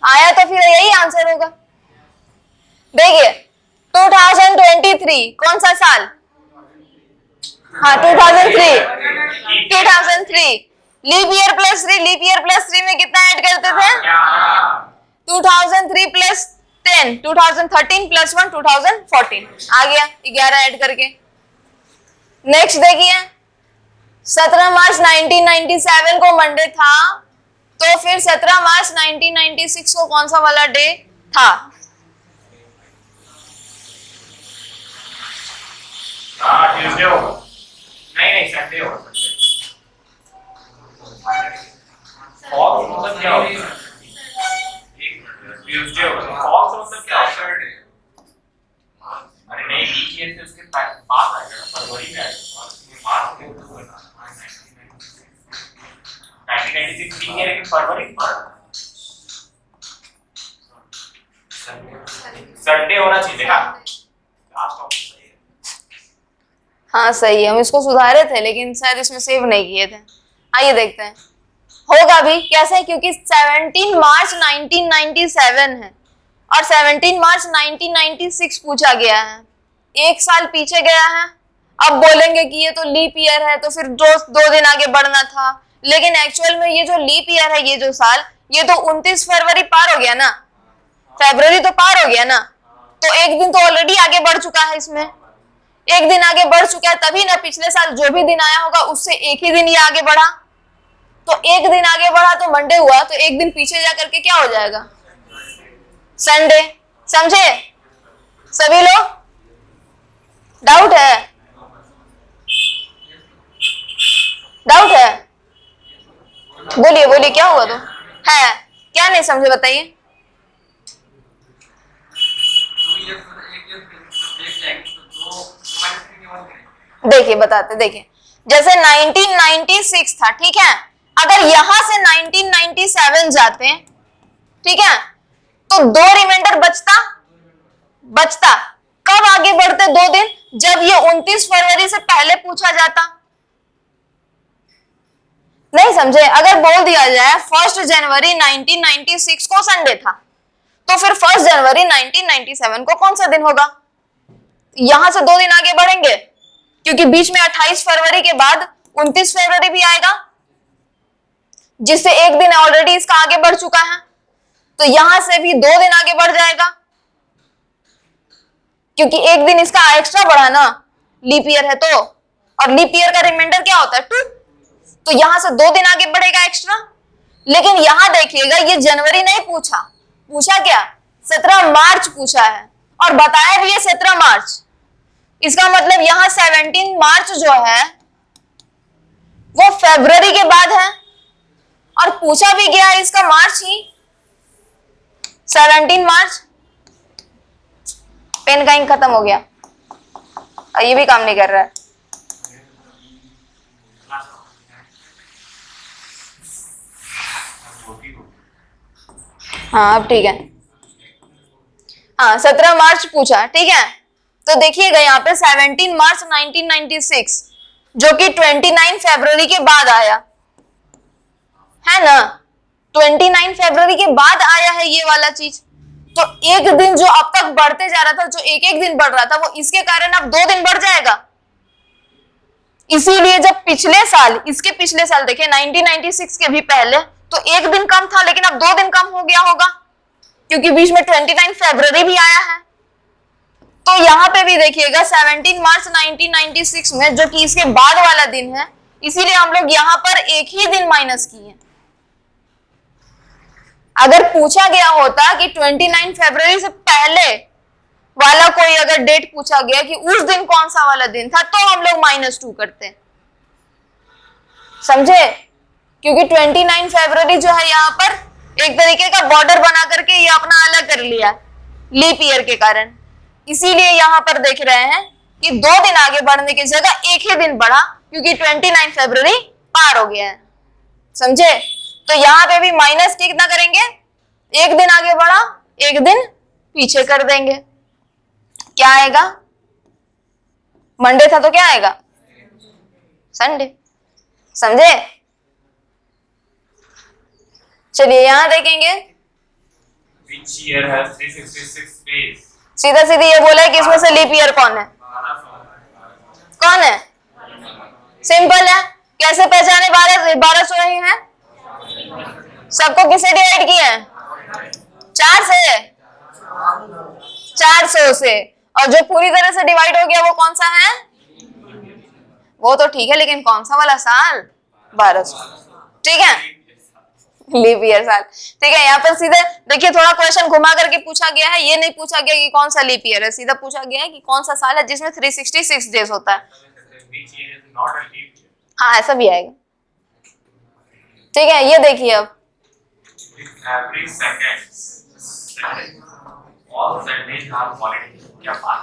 आया तो फिर यही आंसर होगा। देखिए 2023 कौन सा साल? हाँ 2003 leap year plus 3, leap year plus 3 में कितना ऐड करते थे? 2003 प्लस 10, 2013 प्लस 1, 2014 आ गया 11 ऐड करके। नेक्स्ट देखिए 17 मार्च 1997 को मंडे था, तो फिर 17 मार्च 1996 को कौन सा वाला डे था? ट्यूसडे होगा। नहीं संडे होगा। फॉक्स मतलब क्या होता है? ट्यूसडे होगा। फॉक्स मतलब क्या होता है? अरे नहीं लीप ईयर से उसके बाद आएगा, फरवरी में आएगा। मार्च के 1996 लीप ईयर लेकिन फरवरी में संडे होना चाहिए ना। हाँ सही है, हम इसको सुधारे थे लेकिन शायद इसमें सेव नहीं किए थे। आइए देखते हैं होगा भी कैसे, क्योंकि 17 मार्च 1997 है और 17 मार्च 1996 पूछा गया है, एक साल पीछे गया है। अब बोलेंगे कि ये तो लीप ईयर है तो फिर दो दिन आगे बढ़ना था, लेकिन एक्चुअल में ये जो लीप ईयर है, ये जो साल, ये तो 29 फरवरी पार हो गया ना, फरवरी तो पार हो गया ना, तो एक दिन तो ऑलरेडी आगे बढ़ चुका है। इसमें एक दिन आगे बढ़ चुका है, तभी ना पिछले साल जो भी दिन आया होगा उससे एक ही दिन ये आगे बढ़ा, तो एक दिन आगे बढ़ा तो मंडे हुआ, तो एक दिन पीछे जा करके क्या हो जाएगा? संडे। समझे सभी लोग? डाउट है? डाउट है? बोलिए बोलिए, क्या हुआ? तो है क्या नहीं समझे बताइए। देखिए बताते, देखिए जैसे 1996 था, ठीक है, अगर यहां से 1997 जाते हैं, ठीक है, तो 2 रिमाइंडर बचता कब आगे बढ़ते? 2 दिन, जब ये 29 फरवरी से पहले पूछा जाता। नहीं समझे? अगर बोल दिया जाए 1 जनवरी 1996 को संडे था, तो फिर 1 जनवरी 1997 को कौन सा दिन होगा? यहां से 2 दिन आगे बढ़ेंगे, क्योंकि बीच में 28 फरवरी के बाद 29 फरवरी भी आएगा, जिससे एक दिन ऑलरेडी इसका आगे बढ़ चुका है, तो यहां से भी 2 दिन आगे बढ़ जाएगा, क्योंकि एक दिन इसका एक्स्ट्रा बढ़ा ना, लीप ईयर है तो, और लीप ईयर का रिमाइंडर क्या होता है 2, तो यहां से 2 दिन आगे बढ़ेगा एक्स्ट्रा। लेकिन यहां देखिएगा ये जनवरी नहीं पूछा, पूछा क्या 17 मार्च पूछा है, और बताया भी है 17 मार्च। इसका मतलब यहां 17 मार्च जो है वो फरवरी के बाद है, और पूछा भी गया है इसका मार्च ही, 17 मार्च। पेन का इंक खत्म हो गया और ये भी काम नहीं कर रहा है। हाँ अब ठीक है। हाँ 17 मार्च पूछा, ठीक है। तो देखिएगा यहाँ पे 17 मार्च 1996 जो कि 29 फरवरी के बाद आया है ना, 29 फरवरी के बाद आया है ये वाला चीज। तो एक दिन जो अब तक बढ़ते जा रहा था, जो एक एक दिन बढ़ रहा था, वो इसके कारण अब 2 दिन बढ़ जाएगा। इसीलिए जब पिछले साल, इसके पिछले साल देखे 1996 के भी पहले, तो 1 दिन कम था, लेकिन अब 2 दिन कम हो गया होगा, क्योंकि बीच में 29 फरवरी भी आया है। तो यहाँ पे भी देखिएगा 17 मार्च 1996 में, जो कि इसके बाद वाला दिन है, इसीलिए हम लोग यहाँ पर एक ही दिन माइनस किए। अगर पूछा गया होता कि 29 फरवरी से पहले वाला कोई अगर डेट पूछा गया कि उस दिन कौन सा वाला दिन था, तो हम लोग -2 करते, समझे? क्योंकि 29 फरवरी जो है यहाँ पर एक तरीके का बॉर्डर बना करके ये अपना अलग कर लिया लीप ईयर के कारण। इसीलिए यहाँ पर देख रहे हैं कि 2 दिन आगे बढ़ने की जगह एक ही दिन बढ़ा, क्योंकि 29 फरवरी पार हो गया है, समझे? तो यहाँ पे भी माइनस कितना करेंगे, 1 दिन आगे बढ़ा, 1 दिन पीछे कर देंगे। क्या आएगा? मंडे था तो क्या आएगा? संडे, समझे? चलिए यहाँ देखेंगे, Which year has 366 days? सीधा सीधी ये बोला है कि इसमें से लीप ईयर कौन है? कौन है? सिंपल है, कैसे पहचाने 1200 ही है? सबको किससे डिवाइड किया है? 4 से, 400 से, और जो पूरी तरह से डिवाइड हो गया वो कौन सा है? वो तो ठीक है, लेकिन कौन सा वाला साल? 1200, ठीक है, लीप ईयर साल, ठीक है। यहाँ पर सीधे देखिए थोड़ा क्वेश्चन घुमा करके पूछा गया है, ये नहीं पूछा गया कि कौन सा लीप ईयर है, सीधा पूछा गया है कि कौन सा साल है जिसमें 366 डेज होता है। Which year is not a leap year? हाँ ऐसा भी आएगा, ठीक है। ये देखिए अब With every second, Sunday, all Sundays are holiday. क्या बात?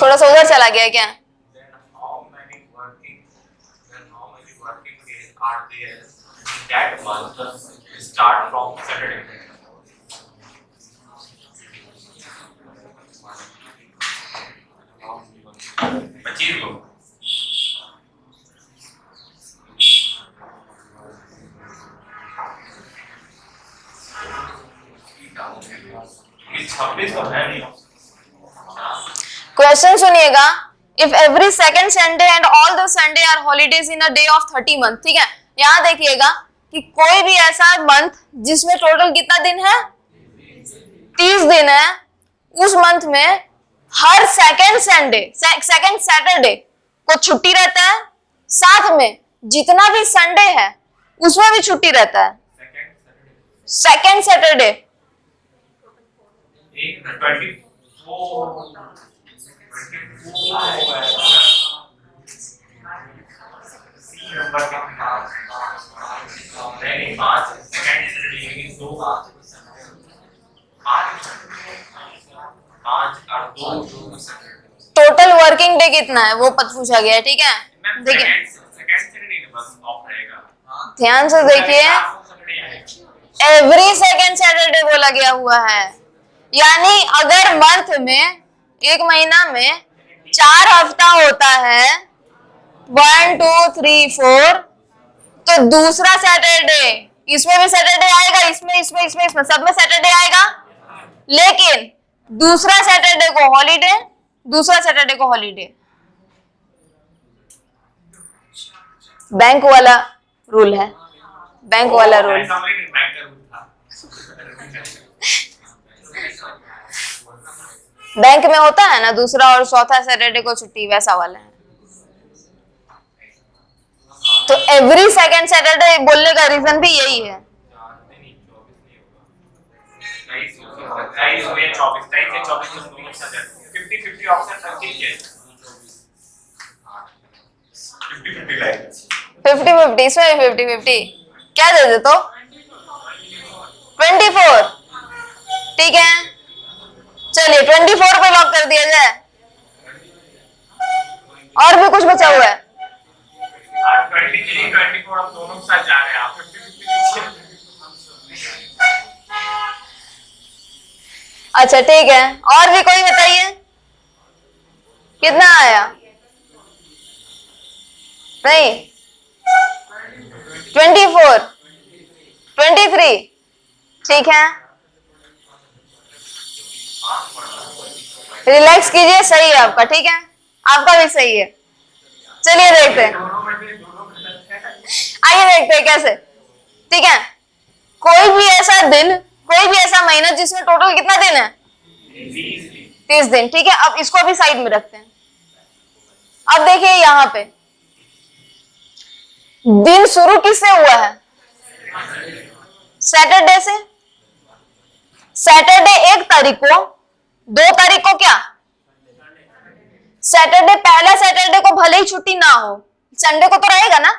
थोड़ा सा उधर चला गया क्या? Then how many working days are there in that month? Start from Saturday. पच्चीस को ये 26 तो है नहीं। क्वेश्चन सुनिएगा, if every second Sunday and all the Sunday are holidays in a day of 30 month, ठीक है। यहाँ देखिएगा कि कोई भी ऐसा मंथ जिसमें टोटल कितना दिन है? 30 दिन है, उस मंथ में हर सेकंड संडे, सेकंड सैटरडे को छुट्टी रहता है, साथ में जितना भी संडे है उसमें भी छुट्टी रहता है। सेकंड सैटरडे एक 24 नंबर का नहीं 5 सेकंड सैटरडे 2 5 और 2 टोटल वर्किंग डे कितना है वो पूछा गया है, ठीक है। देखिए सेकंड सैटरडे बस ऑफ रहेगा, ध्यान से देखिए, एवरी सेकंड सैटरडे बोला गया हुआ है, यानी अगर मंथ में, एक महीना में 4 हफ्ता होता है, 1 2 3 4, तो दूसरा सैटरडे, इसमें भी सैटरडे आएगा, इसमें सब में सैटरडे आएगा, लेकिन दूसरा सैटरडे को हॉलीडे, दूसरा सैटरडे को हॉलीडे। बैंक वाला रूल है, बैंक वाला रूल। ऐसा नहीं, बैंक का रूल था। बैंक में होता है ना दूसरा और चौथा सैटरडे को छुट्टी, वैसा वाला है। तो एवरी सेकंड सैटरडे बोलने का रीजन भी यही है। 50-50 ऑप्शन तक ठीक है। 50-50 लाइक 50-50, इसमें 50-50 क्या दे दे तो 24, ठीक है। चलिए 24 पे लॉक कर दिया जाए। और भी कुछ बचा हुआ है? 23-24 अब दोनों के साथ जा रहे हैं आप। 50-50 अच्छा ठीक है, और भी कोई बताइए कितना आया? नहीं 24, 23, ठीक है। रिलैक्स कीजिए, सही है आपका, ठीक है, आपका भी सही है। चलिए देखते हैं, आइए देखते हैं कैसे, ठीक है। कोई भी ऐसा दिन, कोई भी ऐसा महीना जिसमें टोटल कितना दिन है? 30 दिन, ठीक है। अब इसको भी साइड में रखते हैं। अब देखिए यहां पे दिन शुरू किससे हुआ है? सैटरडे से। सैटरडे 1 तारीख को, 2 तारीख को क्या? सैटरडे, पहला सैटरडे को भले ही छुट्टी ना हो, संडे को तो रहेगा ना,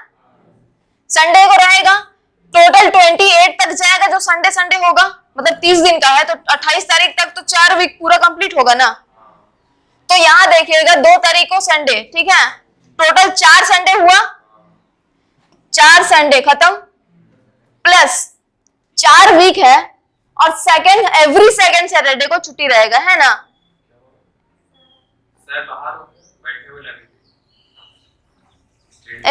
संडे को रहेगा। टोटल 28 तक जाएगा जो संडे संडे होगा, मतलब 30 दिन का है तो 28 तारीख तक तो 4 वीक पूरा कंप्लीट होगा ना। तो यहां देखिएगा 2 तारीख को संडे, ठीक है, टोटल 4 संडे हुआ, 4 संडे खत्म, प्लस 4 वीक है, और सेकंड, एवरी सेकंड सैटरडे को छुट्टी रहेगा, है ना। सर बाहर बैठे हुए लगे।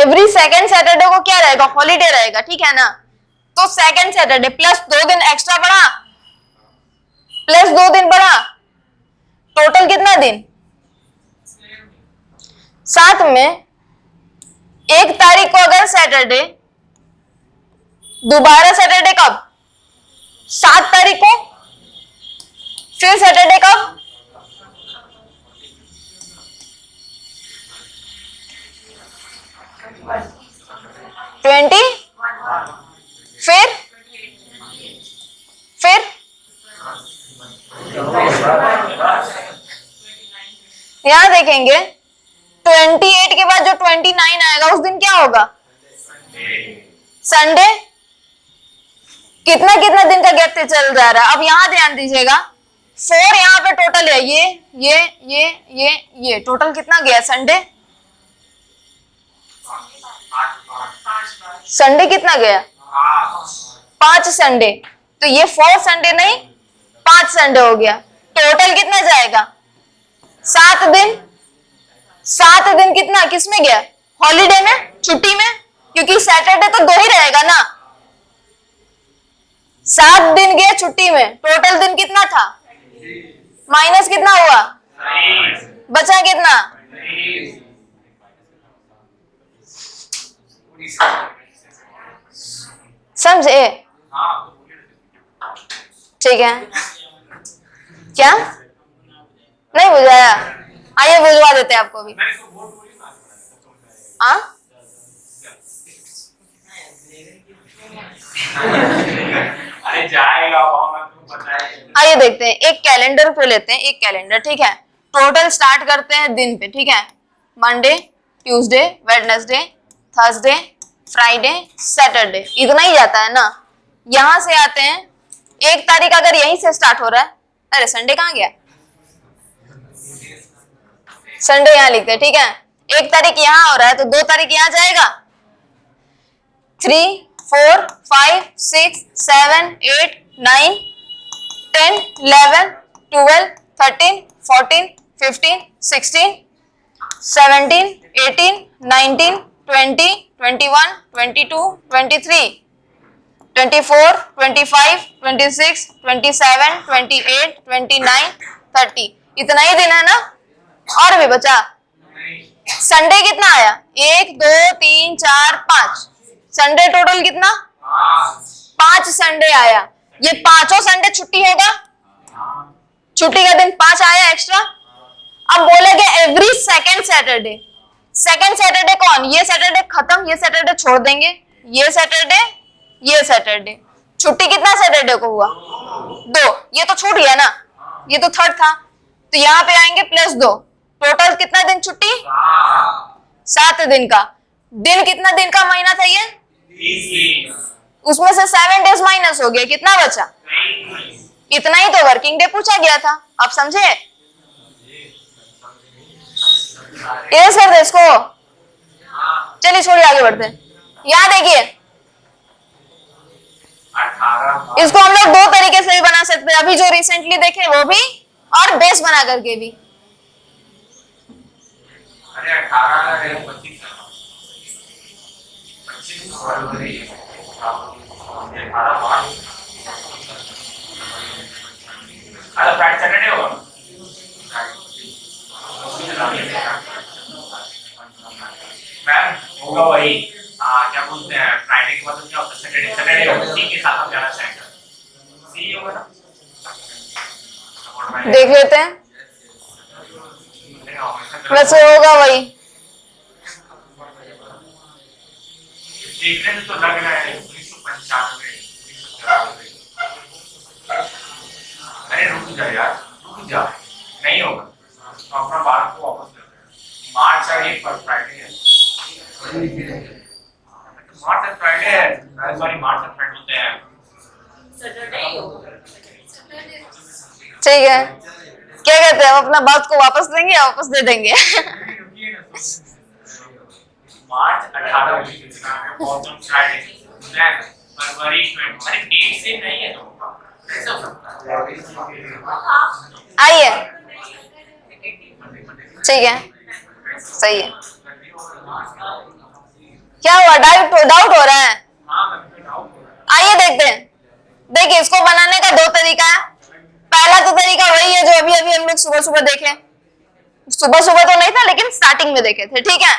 एवरी सेकंड सैटरडे को क्या रहेगा? हॉलीडे रहेगा, ठीक है ना। तो सेकंड सैटरडे प्लस 2 दिन एक्स्ट्रा बढ़ा, प्लस 2 दिन बढ़ा, टोटल कितना दिन? साथ में 1 तारीख को अगर सैटरडे, दोबारा सैटरडे कब? 7 तारीख को, फिर सैटरडे कब? 20, फिर यहां देखेंगे 28 के बाद जो 29 आएगा उस दिन क्या होगा? संडे। कितना कितना दिन का गैप से चल जा रहा है? अब यहां ध्यान दीजिएगा, 4 यहाँ पे टोटल है, ये टोटल कितना गया? संडे, संडे कितना गया? 5 संडे। तो ये 4 संडे नहीं 5 संडे हो गया। टोटल कितना जाएगा? 7 दिन। 7 दिन कितना किस में गया? हॉलीडे में, छुट्टी में, क्योंकि सैटरडे तो 2 ही रहेगा ना। 7 दिन गए छुट्टी में, टोटल दिन कितना था? माइनस कितना हुआ? बचा कितना? समझे? ठीक है, क्या नहीं बुझाया? आइए बुझवा देते हैं आपको भी। हाँ अरे जाएगा बताए। आइए देखते हैं, एक कैलेंडर पे लेते हैं, एक कैलेंडर, ठीक है। टोटल स्टार्ट करते हैं दिन पे, ठीक है। Monday, Tuesday, Wednesday, Thursday, Friday, Saturday, इतना ही जाता है ना। यहां से आते हैं, 1 तारीख अगर यहीं से स्टार्ट हो रहा है, अरे संडे कहां गया? संडे यहां लिखते हैं, ठीक है। 1 तारीख यहां हो रहा है तो 2 तारीख यहां जाएगा। 3, 4, 5, 6, 7, 8, 9, 10, 11, 12, 13, 14, 15, 16, 17, 18, 19, 20, 21, 22, 23, 24, 25, 26, 27, 28, 29, 30, इतना ही दिन है ना। और भी बचा? संडे कितना आया? 1 2 3 4 5। संडे टोटल कितना? 5 संडे आया। ये पांचों संडे छुट्टी होगा? छुट्टी का दिन 5 आया एक्स्ट्रा। अब बोलेगे every second Saturday. Second Saturday कौन? ये सैटरडे खत्म, ये सैटरडे छोड़ देंगे, ये सैटरडे, ये सैटरडे। छुट्टी कितना सैटरडे को हुआ? 2। ये तो छूट गया ना, ये तो थर्ड था, तो यहाँ पे आएंगे +2। टोटल कितना दिन छुट्टी? 7 दिन का। दिन कितना दिन का महीना था ये? 30। उसमें से 7 डेज माइनस हो गया, कितना बचा? इतना ही तो वर्किंग डे पूछा गया था। आप समझे? इरेज कर दे इसको। चलिए छोड़िए, आगे बढ़ते हैं। यहाँ देखिए, 18 इसको हम लोग 2 तरीके से भी बना सकते हैं, अभी जो रिसेंटली देखे वो भी, और बेस बना करके भी। अरे 18 है 25 फरवरी 18 मार्च। अरे फ्राइडे सैटरडे होगा। मैम होगा वही। क्या बोलते हैं, फ्राइडे के बाद क्या होता है? सैटरडे। सैटरडे होगा, सी के साथ हम जाना चाहेंगे। सी होगा ना? देख लेते हैं, वैसे होगा वही। देखने से तो लग रहा है 1995। अरे रुक जा यार, रुक जा, नहीं होगा तो अपना बात को वापस करते हैं। मार्च का ये फर्स्ट फ्राइडे है। मार्च और फ्राइडे है, सॉरी मार्च और फ्राइडे होते हैं। ठीक है, क्या कहते हैं, हम अपना बात को वापस देंगे या वापस दे देंगे? मार्च 18 फ्राइडे, फरवरी 20। अरे डेट सेम नहीं है तो कैसे हो सकता है? आइए, ठीक है, सही है। क्या हुआ? डाउट हो रहा है? आइए देखते हैं। देखिए, इसको बनाने का 2 तरीका है। पहला तो तरीका वही है जो अभी अभी हम लोग सुबह सुबह देखे। सुबह सुबह तो नहीं था, लेकिन स्टार्टिंग में देखे थे, ठीक है।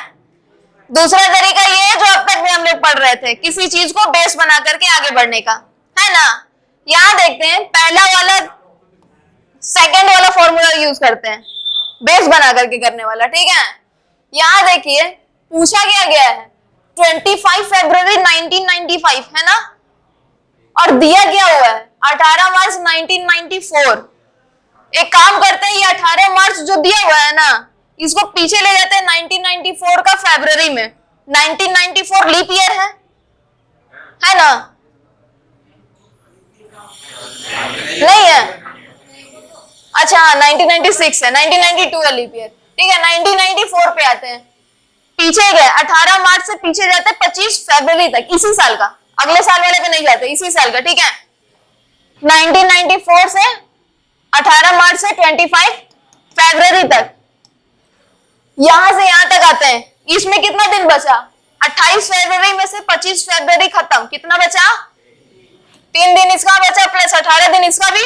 दूसरा तरीका ये है जो अब तक भी हम लोग पढ़ रहे थे, किसी चीज को बेस बना करके आगे बढ़ने का, है ना। यहाँ देखते हैं, पहला वाला सेकंड वाला फॉर्मूला यूज करते हैं, बेस बना करके करने वाला, ठीक है। यहाँ देखिए, पूछा क्या गया है 25 फरवरी 1995, है ना, और दिया क्या हुआ है 18 मार्च 1994। एक काम करते हैं, ये 18 मार्च जो दिया हुआ है ना, इसको पीछे ले जाते हैं 1994 का फरवरी में। 1994 लीप ईयर है ना? नहीं है? अच्छा, 1996 है, 1992 है लीप ईयर, ठीक है। 1994 पे आते हैं, पीछे गए 18 मार्च से पीछे जाते हैं 25 फरवरी तक, इसी साल का, अगले साल वाले पे नहीं जाते, इसी साल का, ठीक है। 1994 से 18 मार्च से 25 फरवरी तक, यहां से यहां तक आते हैं। इसमें कितना दिन बचा? 28 फरवरी में से 25 फरवरी खत्म, कितना बचा? 3 दिन इसका बचा, प्लस 18 दिन इसका भी,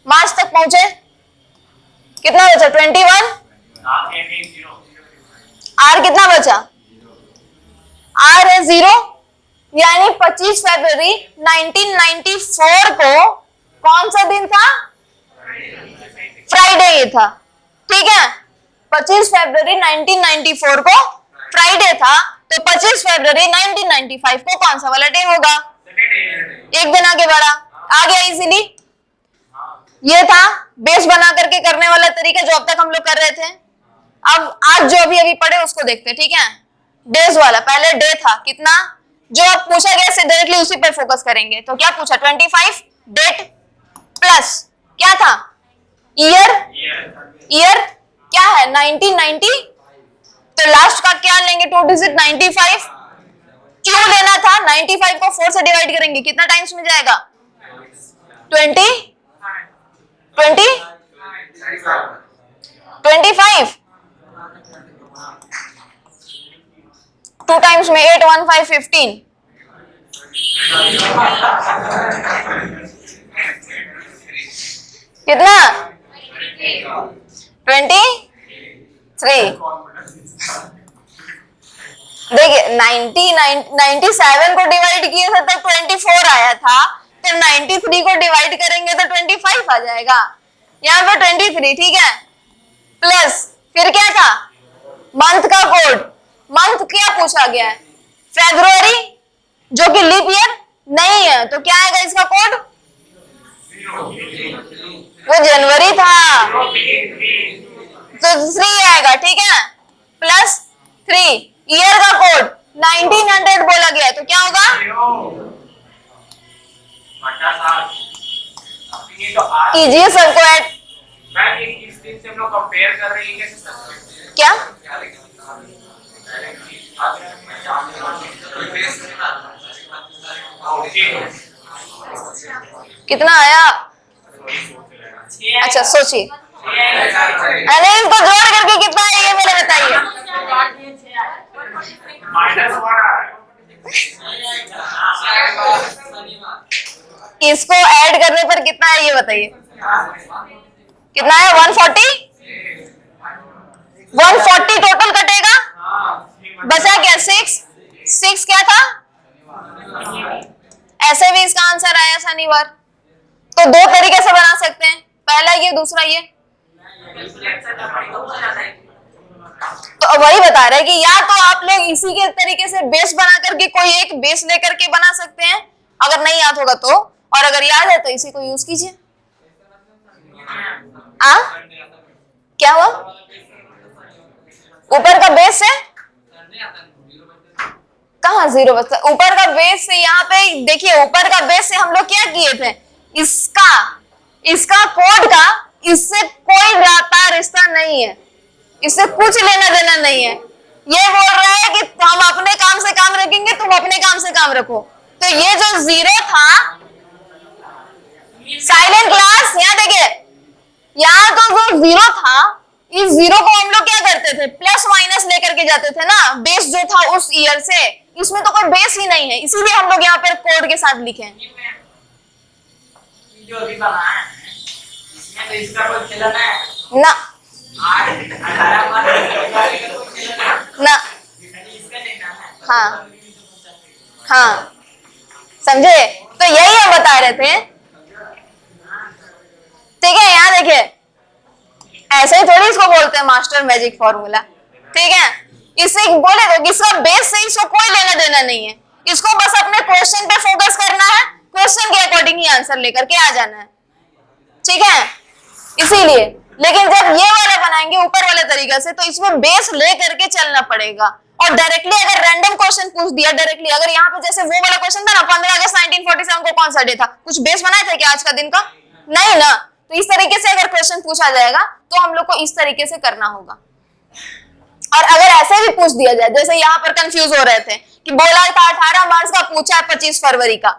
मार्च तक पहुंचे, कितना बचा? 21। आर कितना बचा? आर है 0, यानी 25 फरवरी 1994 को कौन सा दिन था? फ्राइडे ही था, ठीक है। 25 फरवरी 1994 को फ्राइडे था, तो 25 फरवरी 1995 को कौन सा वाला डे होगा? एक दिन आगे बढ़ा, आ गया इजीली। ये था बेस बना करके करने वाला तरीका जो अब तक हम लोग कर रहे थे। अब आज जो अभी पढ़े उसको देखते हैं, ठीक है। डेज वाला, पहले डे था कितना, जो अब पूछा गया से डायरेक्टली उसी पर फोकस करेंगे। तो क्या पूछा? 25 डेट प्लस क्या था? ईयर क्या है? 1990, तो लास्ट का क्या लेंगे? 2 डिजिट 95। क्यों लेना था? 95 को 4 से डिवाइड करेंगे, कितना टाइम्स में जाएगा? 25 2 टाइम्स में 8 1 5 15। कितना? 23। देखिए 97 को डिवाइड किए थे तो 24 आया था, तो 93 को डिवाइड करेंगे तो 25 आ जाएगा, यहाँ पे 23, ठीक है। प्लस फिर क्या था, मंथ का कोड, मंथ क्या पूछा गया है, फरवरी, जो कि लीप ईयर नहीं है, तो क्या आएगा इसका कोड, वो जनवरी था तो 3 आएगा, ठीक है। प्लस 3 ईयर का कोड 1900 बोला गया, तो क्या होगा, ये तो आज कीजिए सबको ऐड, मैं इस दिन से हम लोग कंपेयर कर रहे हैं कैसे सर? क्या कितना आया, अच्छा सोचिए, अरे इसको जोड़ करके कितना है ये मेरे बताइए, -1 आ रहा है। इसको ऐड करने पर कितना है ये बताइए, कितना है 140, 140 टोटल कटेगा, बचा क्या 6 क्या था, ऐसे भी इसका आंसर आया शनिवार। तो दो तरीके से बना सकते हैं, पहला ये दूसरा ये, तो वही बता रहे हैं कि या तो आप लोग इसी के तरीके से बेस बना करके कोई एक बेस लेकर के बना सकते हैं, अगर नहीं याद होगा तो, और अगर याद है तो इसी को यूज कीजिए। क्या हुआ, ऊपर का बेस से कहाँ 0 बचता, ऊपर का बेस से, यहाँ पे देखिए ऊपर का बेस से हम लोग क्या किए थे, इसका कोड का इससे कोई नाता रिश्ता नहीं है, इससे कुछ लेना देना नहीं है, ये बोल रहा है कि हम अपने काम से काम रखेंगे, तुम अपने काम से काम रखो। तो ये जो 0 था, साइलेंट क्लास, यहाँ देखिए, यहाँ तो जो 0 था, इस 0 को हम लोग क्या करते थे, प्लस माइनस लेकर के जाते थे ना, बेस जो था उस ईयर से, इसमें तो कोई बेस ही नहीं है, इसीलिए हम लोग यहाँ पर कोड के साथ लिखे हैं। जो अभी बना है इसमें तो इसका कोई खेला है ना ना, इसका नहीं ना है। हाँ हाँ, समझे, तो यही हम बता रहे थे, ठीक है। यहाँ देखिए, ऐसे ही थोड़ी इसको बोलते हैं मास्टर मैजिक फॉर्मूला, ठीक है। इससे बोले तो इसका बेस से इसको कोई लेना देना नहीं है, इसको बस अपने क्वेश्चन पे फोकस करना है, क्वेश्चन के अकॉर्डिंग ही आंसर लेकर के आ जाना है, ठीक है। इसीलिए, लेकिन जब ये वाला बनाएंगे ऊपर वाले तरीके से, तो इसमें बेस ले करके चलना पड़ेगा, और डायरेक्टली अगर रैंडम क्वेश्चन पूछ दिया डायरेक्टली, अगर यहाँ पे जैसे वो वाला क्वेश्चन था ना, 15 अगस्त 1947 को कौन सा डे था, कुछ बेस बनाया था क्या आज का दिन का, नहीं ना। तो इस तरीके से अगर क्वेश्चन पूछा जाएगा तो हम लोग को इस तरीके से करना होगा। और अगर ऐसे भी पूछ दिया जाए, जैसे यहाँ पर कंफ्यूज हो रहे थे कि बोला था 18 मार्च का, पूछा 25 फरवरी का,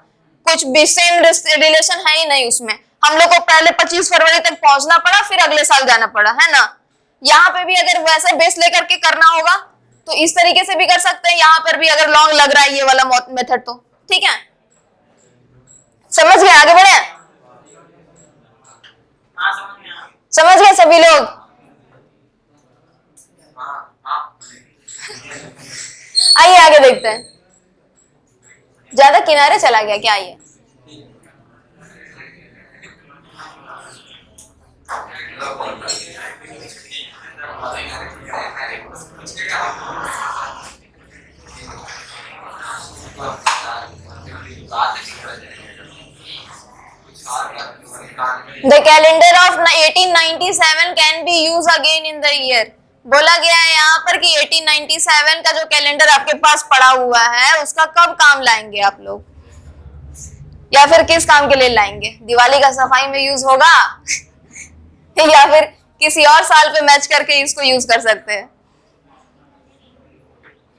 कुछ भी सेम रिलेशन है ही नहीं उसमें, हम लोग को पहले 25 फरवरी तक पहुंचना पड़ा, फिर अगले साल जाना पड़ा, है ना। यहाँ पे भी अगर वैसे बेस लेकर के करना होगा तो इस तरीके से भी कर सकते हैं, यहाँ पर भी अगर लॉन्ग लग रहा है ये वाला मेथड तो, ठीक है, समझ गए, आगे बढ़े, हाँ समझ में आया। समझ गए सभी लोग। आइए आगे देखते हैं, ज्यादा किनारे चला गया क्या, आइए The calendar of 1897 can be used again in the year। बोला गया है यहाँ पर कि 1897 का जो कैलेंडर आपके पास पड़ा हुआ है उसका कब काम लाएंगे आप लोग, या फिर किस काम के लिए लाएंगे, दिवाली का सफाई में यूज होगा या फिर किसी और साल पे मैच करके इसको यूज कर सकते हैं।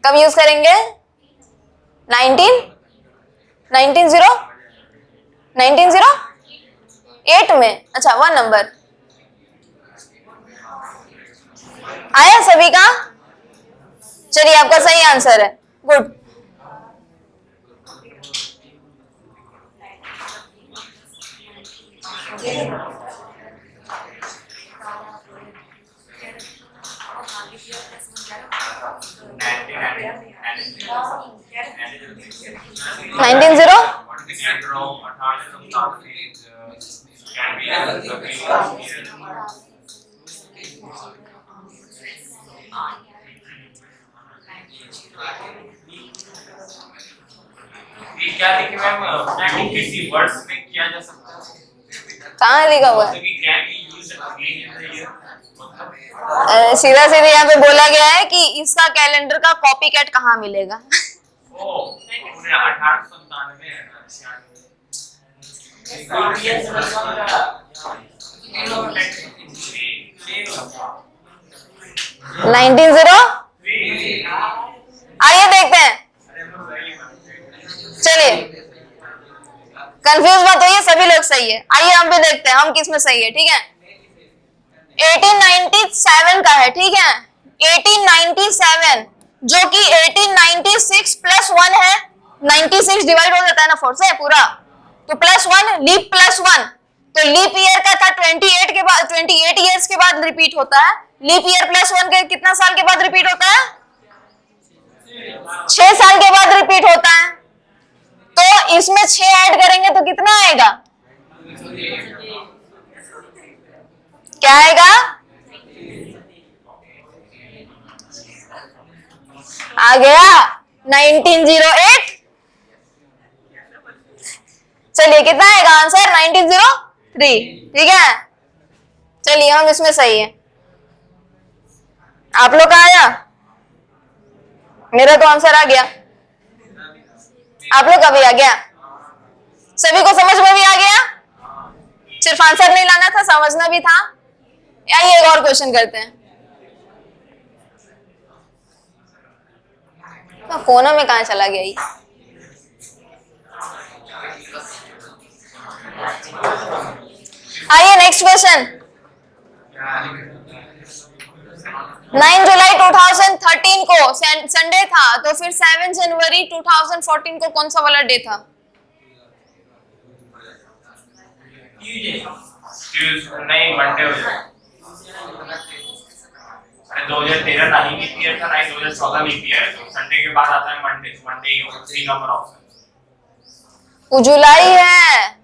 कब यूज करेंगे, 1908 में, अच्छा 1 नंबर आया सभी का, चलिए आपका सही आंसर है, गुड। 19 ये क्या लिखे मैम, किसी वर्ड्स में किया जा सकता है, कहाँ लिखा हुआ है? मतलब कि can be used again in the year, सीधा सीधा यहाँ पे बोला गया है कि इसका कैलेंडर का कॉपी कैट कहाँ मिलेगा। ओ 1897 आइए देखते हैं, चलिए कंफ्यूज मत होइए, सभी लोग सही है। आइए हम भी देखते हैं हम किस में सही है, ठीक है। 1897 का है, ठीक है। 1897 जो कि 1896 प्लस 1 है, 96 डिवाइड हो जाता है ना 4 से पूरा, तो प्लस 1 लीप प्लस 1, तो लीप ईयर का था 28 के बाद, 28 ईयर्स के बाद रिपीट होता है। लीप ईयर प्लस 1 के कितना साल के बाद रिपीट होता है? 6 साल के बाद रिपीट होता है। तो इसमें 6 ऐड करेंगे तो कितना आएगा? क्या आएगा? आ गया 1908। चलिए कितना आएगा आंसर? 1903, ठीक है। चलिए हम इसमें सही है। आप लोग का आया? मेरा तो आंसर आ गया, आप लोग का भी आ गया, सभी को समझ में भी आ गया। सिर्फ आंसर नहीं लाना था, समझना भी था। आइए एक और क्वेश्चन करते हैं। तो कोना में कहां चला गया ये? आइए नेक्स्ट क्वेश्चन। 9 जुलाई 2013 को संडे था, तो फिर 7 जनवरी 2014 को कौन सा वाला डे था? नहीं मंडे हो जाएगा। अरे 2013 नहीं लीप ईयर था, नहीं 2014 लीप ईयर है, तो संडे के बाद आता है मंडे, मंडे ही होगा। 3 नंबर ऑप्शन जुलाई है।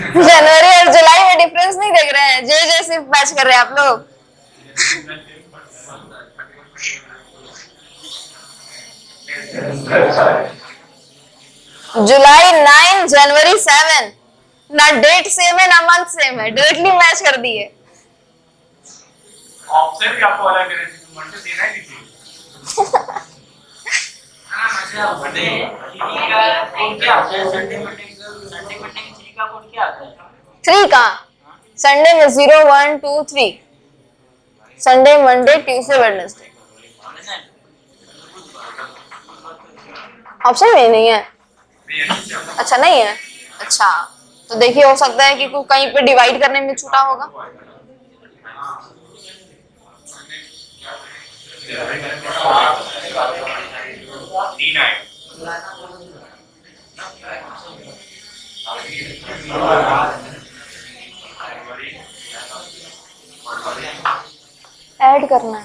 जनवरी और जुलाई में डिफरेंस नहीं देख रहे हैं? जे सिर्फ मैच कर रहे हैं आप लोग। जुलाई 9, जनवरी 7, ना डेट सेम है ना मंथ सेम है, डायरेक्टली मैच कर दिए। ऑप्शन भी आपको अलग करे, मंडे देना ही नहीं। थ्री का संडे में 0, 1, 2, 3, Sunday, Monday, Tuesday, Wednesday. Option में नहीं है? अच्छा नहीं है, अच्छा तो देखिए हो सकता है कि कहीं पे डिवाइड करने में छूटा होगा। ऐड करना है।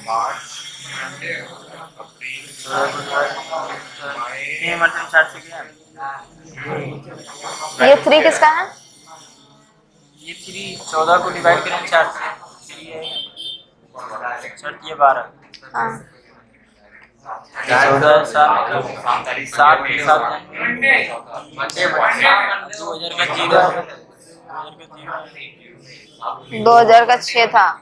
ये 3 किसका है? ये 3 14 को डिवाइड करें 4 से, ये 12। हाँ 14 7 7 के साथ 2000 का 6 था।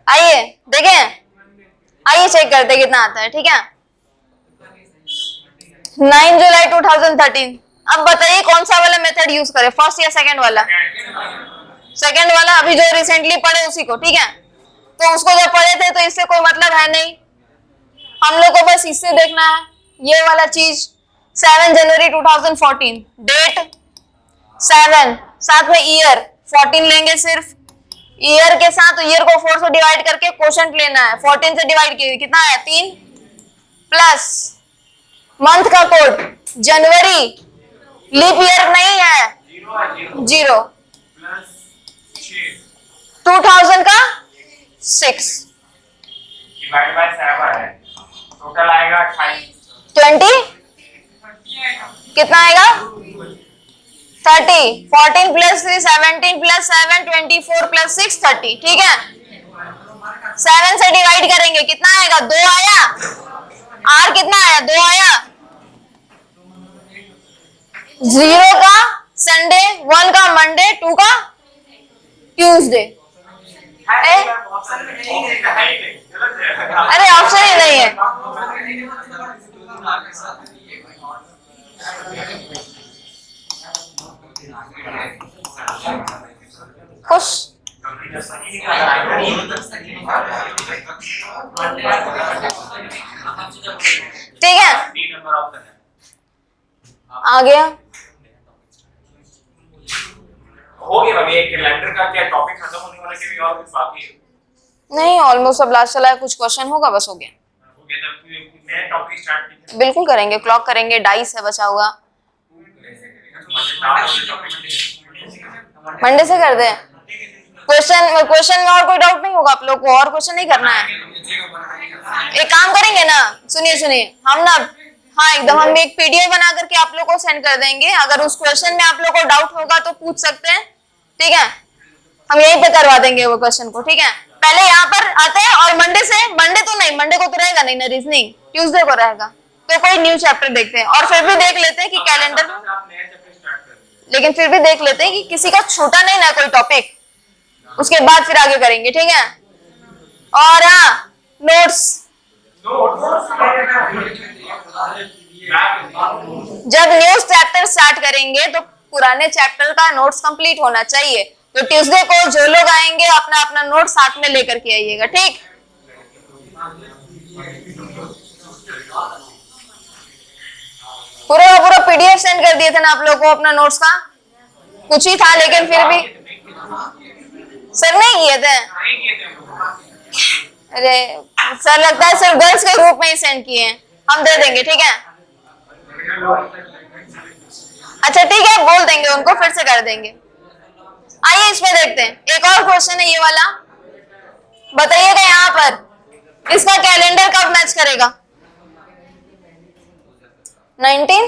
आइए देखें, आइए चेक करते हैं कितना आता है, ठीक है। 9 जुलाई 2013। अब बताइए कौन सा वाला मेथड यूज करें, फर्स्ट या सेकंड वाला? सेकंड वाला, अभी जो रिसेंटली पढ़े उसी को, ठीक है। तो उसको जब पढ़े थे तो इससे कोई मतलब है नहीं, हम लोग को बस इससे देखना है ये वाला चीज। 7 जनवरी 2014, डेट 7, साथ में ईयर 14 लेंगे सिर्फ। ईयर के साथ ईयर को 4 से डिवाइड करके क्वोशंट लेना है। 14 से डिवाइड किए कितना है? 3, प्लस मंथ का कोड जनवरी, लीप ईयर नहीं है, 0 प्लस 6 2000 का 6 डिवाइड बाय 7 है, टोटल आएगा 28। 20 कितना आएगा 30 14 प्लस 3 17 प्लस 7 24 प्लस 6 30। ठीक है 7 से डिवाइड करेंगे कितना आएगा 2 आया। R कितना आया 2 आया। 0 का संडे 1 का मंडे 2 का ट्यूसडे। अरे ऑप्शन ही नहीं है। खुश ठीक है आ गया। हो गया मैम, ये कैलेंडर का क्या टॉपिक खत्म होने वाला है कि और कुछ बाकी है? नहीं ऑलमोस्ट अब लास्ट चला है, कुछ क्वेश्चन होगा बस हो गया। हो गया तब नया टॉपिक स्टार्ट कीजिए। बिल्कुल करेंगे, क्लॉक करेंगे, डाइस है बचा हुआ, मंडे से कर दे। क्वेश्चन में और कोई डाउट नहीं होगा आप लोग को, और क्वेश्चन नहीं करना है। एक काम करेंगे ना, सुनिए हम ना, हाँ एकदम, हम एक पीडीएफ बना करके आप लोग को सेंड कर देंगे। अगर उस क्वेश्चन में आप लोग को डाउट होगा तो पूछ सकते हैं, ठीक है। हम यहीं पे करवा देंगे वो क्वेश्चन को, ठीक है। पहले यहाँ पर आते हैं और मंडे तो नहीं, मंडे को तो रहेगा नहीं ना रीजनिंग, ट्यूसडे को रहेगा। तो कोई न्यू चैप्टर देखते हैं और फिर भी देख लेते हैं कि कैलेंडर, आप नया चैप्टर स्टार्ट कर दीजिए। लेकिन फिर भी देख लेते हैं कि किसी का छूटा नहीं ना कोई टॉपिक, उसके बाद फिर आगे करेंगे, ठीक है। और हाँ नोट्स, जब न्यू चैप्टर स्टार्ट करेंगे तो पुराने चैप्टर का नोट्स कंप्लीट होना चाहिए। तो ट्यूसडे को जो लोग आएंगे अपना अपना नोट साथ में लेकर के आइएगा, ठीक। पूरा पीडीएफ सेंड कर दिए थे ना आप लोगों को अपना नोट्स का, कुछ ही था लेकिन फिर भी सर नहीं किए थे। अरे सर लगता है सिर्फ गर्ल्स के ग्रुप में ही सेंड किए हैं, हम दे देंगे, ठीक है। अच्छा ठीक है, बोल देंगे उनको, फिर से कर देंगे। आइए इसमें देखते हैं, एक और क्वेश्चन है ये वाला, बताइएगा यहाँ पर इसका कैलेंडर कब मैच करेगा। 19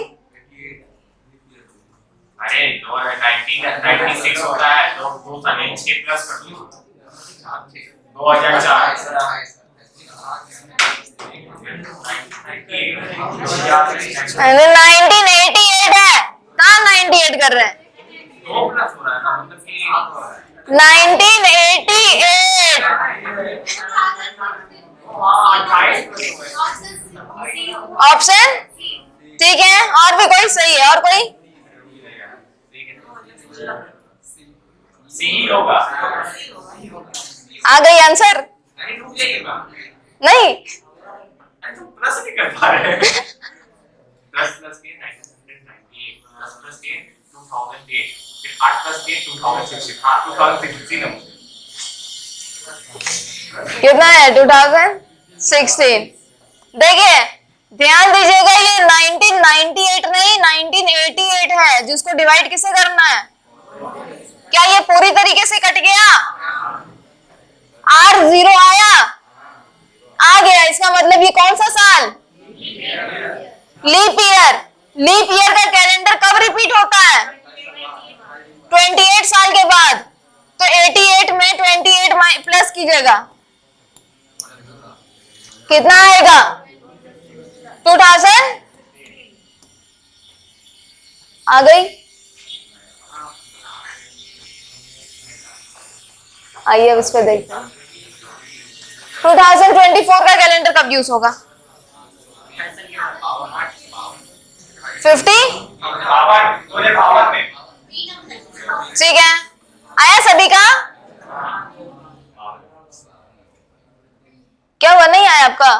अरे 1996 होता है, तो 2 साल 6 प्लस कर दो 2004 1988 है, कहाँ 98 कर रहे हैं। 2 प्लस हो रहा है ना, मतलब कि 1988 ऑप्शन, ठीक है। और भी कोई सही है, और कोई सी होगा। आ गई आंसर नहीं, प्लस नहीं कर पा रहे। प्लस के 1998 प्लस के 2008 फिर 8 प्लस के 2016, हाँ 2016 नंबर कितना है 2016। देखिए ध्यान दीजिएगा, ये 1998 नहीं 1988 है, जिसको डिवाइड किससे करना है। क्या ये पूरी तरीके से कट गया, R 0 आया, आ गया, इसका मतलब ये कौन सा साल, लीप ईयर। लीप ईयर का कैलेंडर कब रिपीट होता है, 28 साल के बाद। तो 88 में 28 प्लस कीजिएगा, कितना आएगा 2000 आ गई। आइए अब इस पे देखते हैं 2024 का कैलेंडर कब यूज होगा। 50 ठीक है, आया सभी का। क्या हुआ, नहीं आया आपका,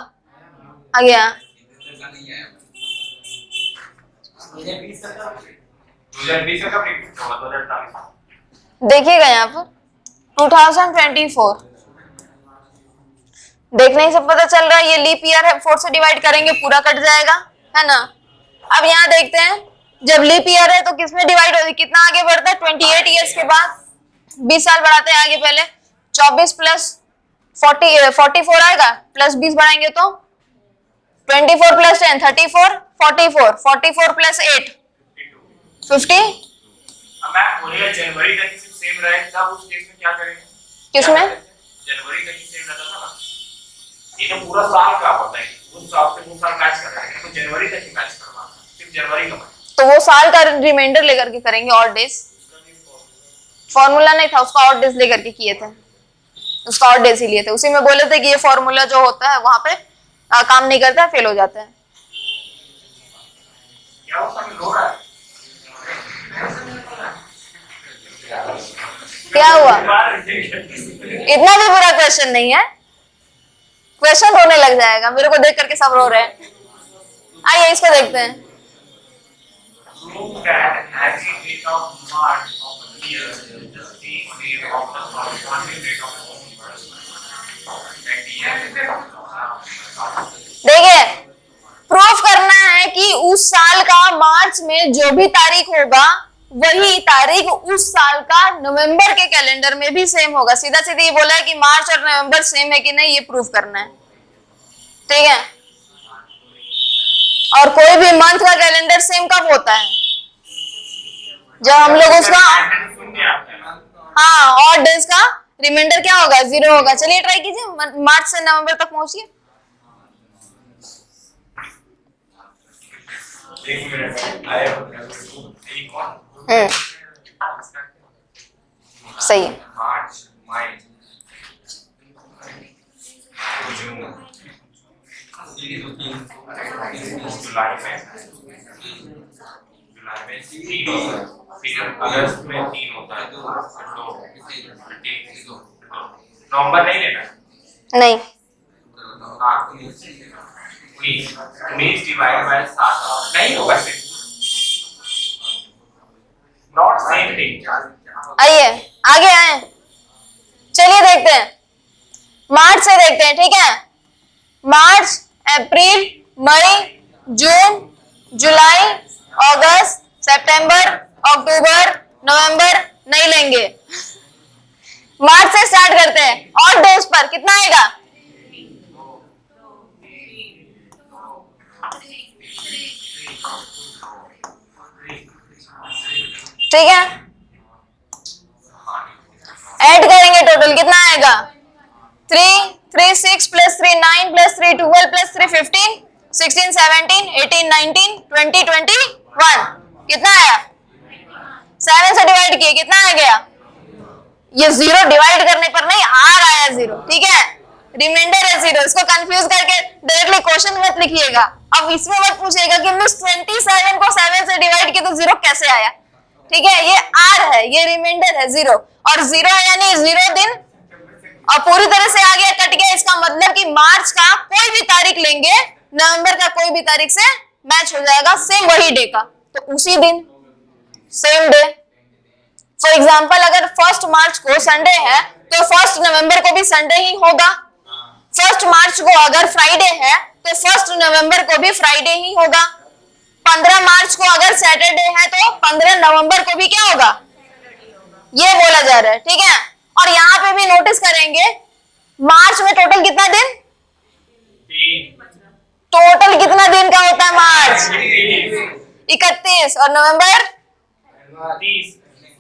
आ गया। 2020 का कब रिपीट होगा, 2028। देखिएगा यहाँ पर 2024 देखने ही से पता चल रहा है, ये लीप ईयर है, 4 से डिवाइड करेंगे पूरा कट जाएगा, है ना। अब यहाँ देखते हैं जब लीप ईयर है तो किसमें डिवाइड होगी, कितना आगे बढ़ता है 28 ईयर्स के बाद, 20 साल बढ़ाते हैं आगे, पहले 24 प्लस 44 आएगा, प्लस 20 बढ़ाएंगे तो 24 प्लस 10 34, 44 प्लस 8 50। अब मैं बोलेगा जनवरी तक ही सेम रहे, तब उस केस में क्या करेंगे? किसमें? जनवरी तक ही सेम रहता था ना, ये तो पूरा साल का होता है, उस साल से वो साल मैच कर रहा है, तो जनवरी तक ही मैच करवाना है, सिर्फ जनवरी का। तो वो साल का रिमाइंडर लेकर के करेंगे, ऑड डेज, फॉर्मूला नहीं था उसका, ऑड डेज लेकर के किए थे, उसका ऑड डेज ही लिए थे, उसी में बोले थे कि ये फॉर्मूला जो होता है वहां पे काम नहीं करता, फेल हो जाता है। क्या होता है, रो रहा है? क्या हुआ? इतना भी बुरा क्वेश्चन नहीं है, क्वेश्चन रोने लग जाएगा, मेरे को देख करके सब रो रहे हैं। आइए इसको देखते हैं। Prove that every date of March of the year is the same day of the corresponding date of the universe. That year देखिए, प्रूफ करना है कि उस साल का मार्च में जो भी तारीख होगा वही तारीख उस साल का नवंबर के कैलेंडर में भी सेम होगा। सीधा सीधा ये बोला है कि मार्च और नवंबर सेम है कि नहीं, ये प्रूफ करना है, ठीक है। और कोई भी मंथ का कैलेंडर सेम कब होता है, जब हम लोग उसका, हाँ, ऑड डेज का रिमाइंडर क्या होगा, 0 होगा। चलिए ट्राई कीजिए, मार्च से नवंबर तक पहुंचिए। सही है। मार्च, मई, जून, जुलाई में 3 होता है, फिर अगस्त में 3 होता है, तो नवंबर नहीं लेना, नहीं, 19 डिवाइड बाय 7 नहीं होगा, नॉट सेम थिंग। आइए आगे आए, चलिए देखते हैं, मार्च से देखते हैं, ठीक है। मार्च, अप्रैल, मई, जून, जुलाई, अगस्त, सितंबर, अक्टूबर, नवंबर नहीं लेंगे। मार्च से स्टार्ट करते हैं, और डेज पर कितना आएगा, ठीक है। ऐड करेंगे, टोटल कितना आएगा, 3 3 6 प्लस 3 9 प्लस 3 12 प्लस 3 15 16 17 18 19 20 21। कितना आया, 7 से डिवाइड किए, कितना आ गया, ये 0 डिवाइड करने पर नहीं, आर आया 0, ठीक है, रिमाइंडर है 0। इसको कंफ्यूज करके डायरेक्टली क्वेश्चन मत लिखिएगा। अब इसमें मत पूछिएगा कि मिस 27 को 7 से डिवाइड किया तो 0 कैसे आया, ठीक है, ये आर है, ये रिमाइंडर है 0, और 0 यानी 0 दिन, और पूरी तरह से आ गया, कट गया। इसका मतलब कि मार्च का कोई भी तारीख लेंगे, नवंबर का कोई भी तारीख से मैच हो जाएगा, सेम वही डे का, तो उसी दिन सेम डे। फॉर एग्जाम्पल, अगर 1 मार्च को संडे है तो 1 नवंबर को भी संडे ही होगा। 1 मार्च को अगर फ्राइडे है तो 1 नवंबर को भी फ्राइडे ही होगा। 15 मार्च को अगर सैटरडे है तो 15 नवंबर को भी क्या होगा, ये बोला जा रहा है, ठीक है। और यहाँ पे भी नोटिस करेंगे, मार्च में टोटल कितना दिन, टोटल कितना दिन का होता है मार्च, 31, और नवंबर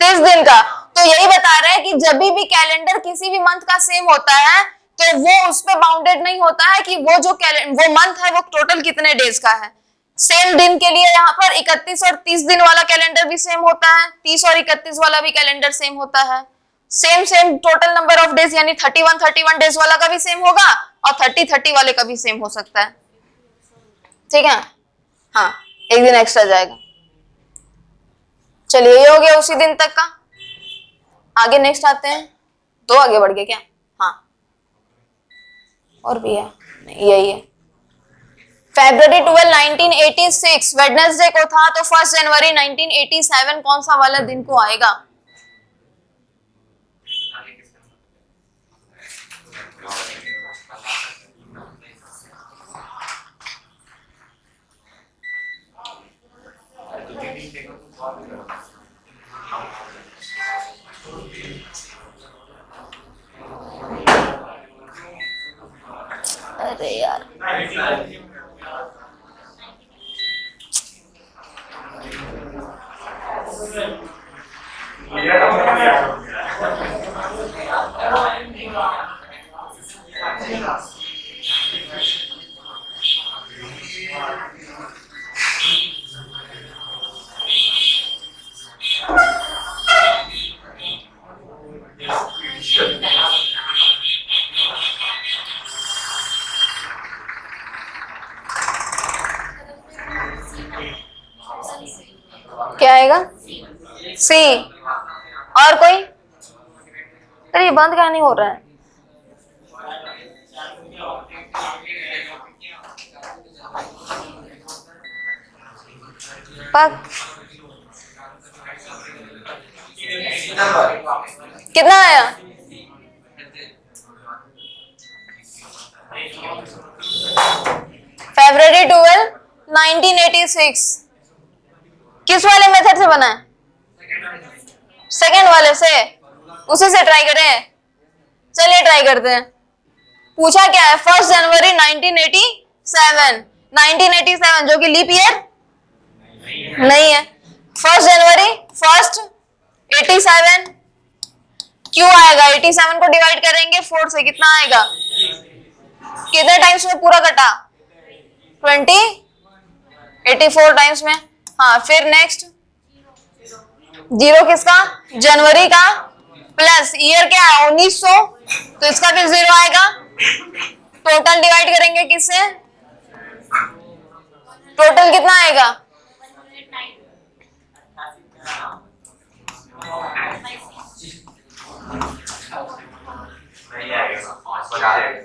30 दिन का। तो यही बता रहे हैं कि जब भी कैलेंडर किसी भी मंथ का सेम होता है तो वो उस पे बाउंडेड नहीं होता है कि वो जो वो मंथ है वो टोटल कितने डेज का है। सेम दिन के लिए यहाँ पर 31 और 30 दिन वाला कैलेंडर भी सेम होता है, 30 और 31 वाला भी कैलेंडर सेम होता है। Same total number of days यानी 31 डेज वाला का भी सेम होगा और 30 वाले का भी सेम हो सकता है, ठीक है। हाँ, एक दिन एक्स्ट्रा जाएगा। चलिए, ये हो गया उसी दिन तक का। आगे नेक्स्ट आते हैं, 2 आगे बढ़ गए क्या, हाँ, और भी है, नहीं यही है। February 12, 1986 वेडनेसडे को था, तो 1 जनवरी 1987 कौन सा वाला दिन को आएगा, अरे यार क्या आएगा? सी। और कोई? अरे ये बंद क्या नहीं हो रहा है? पक कितना आया? February 12, 1986 किस वाले मेथड से बना है? सेकंड वाले से। उसी से ट्राई करें। चलिए ट्राई करते हैं। पूछा क्या है? 1 जनवरी 1987 1987 जो कि लीप ईयर नहीं है। 1 जनवरी 1 87 क्यों आएगा? 87 को डिवाइड करेंगे 4 से, कितना आएगा? कितने टाइम्स में पूरा कटा? 20 84 टाइम्स में। हाँ फिर नेक्स्ट 0 किसका? जनवरी का प्लस ईयर क्या है? 1900 तो इसका भी 0 आएगा। टोटल डिवाइड करेंगे किससे? टोटल कितना आएगा?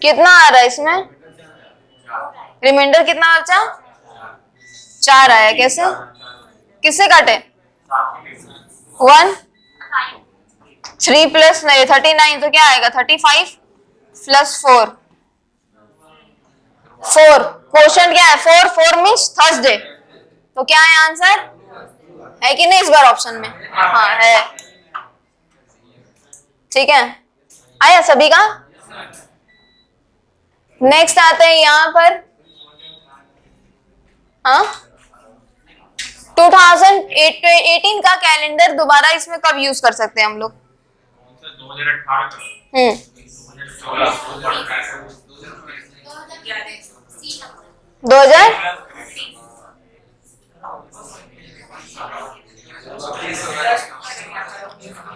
कितना आ रहा है इसमें? रिमाइंडर कितना बचा? 4 आया। कैसे? किससे काटे? 1 3 प्लस नहीं 39 तो क्या आएगा? 35 प्लस 4 क्वेश्चन क्या है? 4 मीन्स थर्सडे। तो क्या है आंसर? है कि नहीं इस बार ऑप्शन में? हाँ है। ठीक है, आया सभी का? नेक्स्ट आते हैं यहाँ पर। हाँ 2018 का कैलेंडर दोबारा इसमें कब यूज कर सकते हैं हम लोग?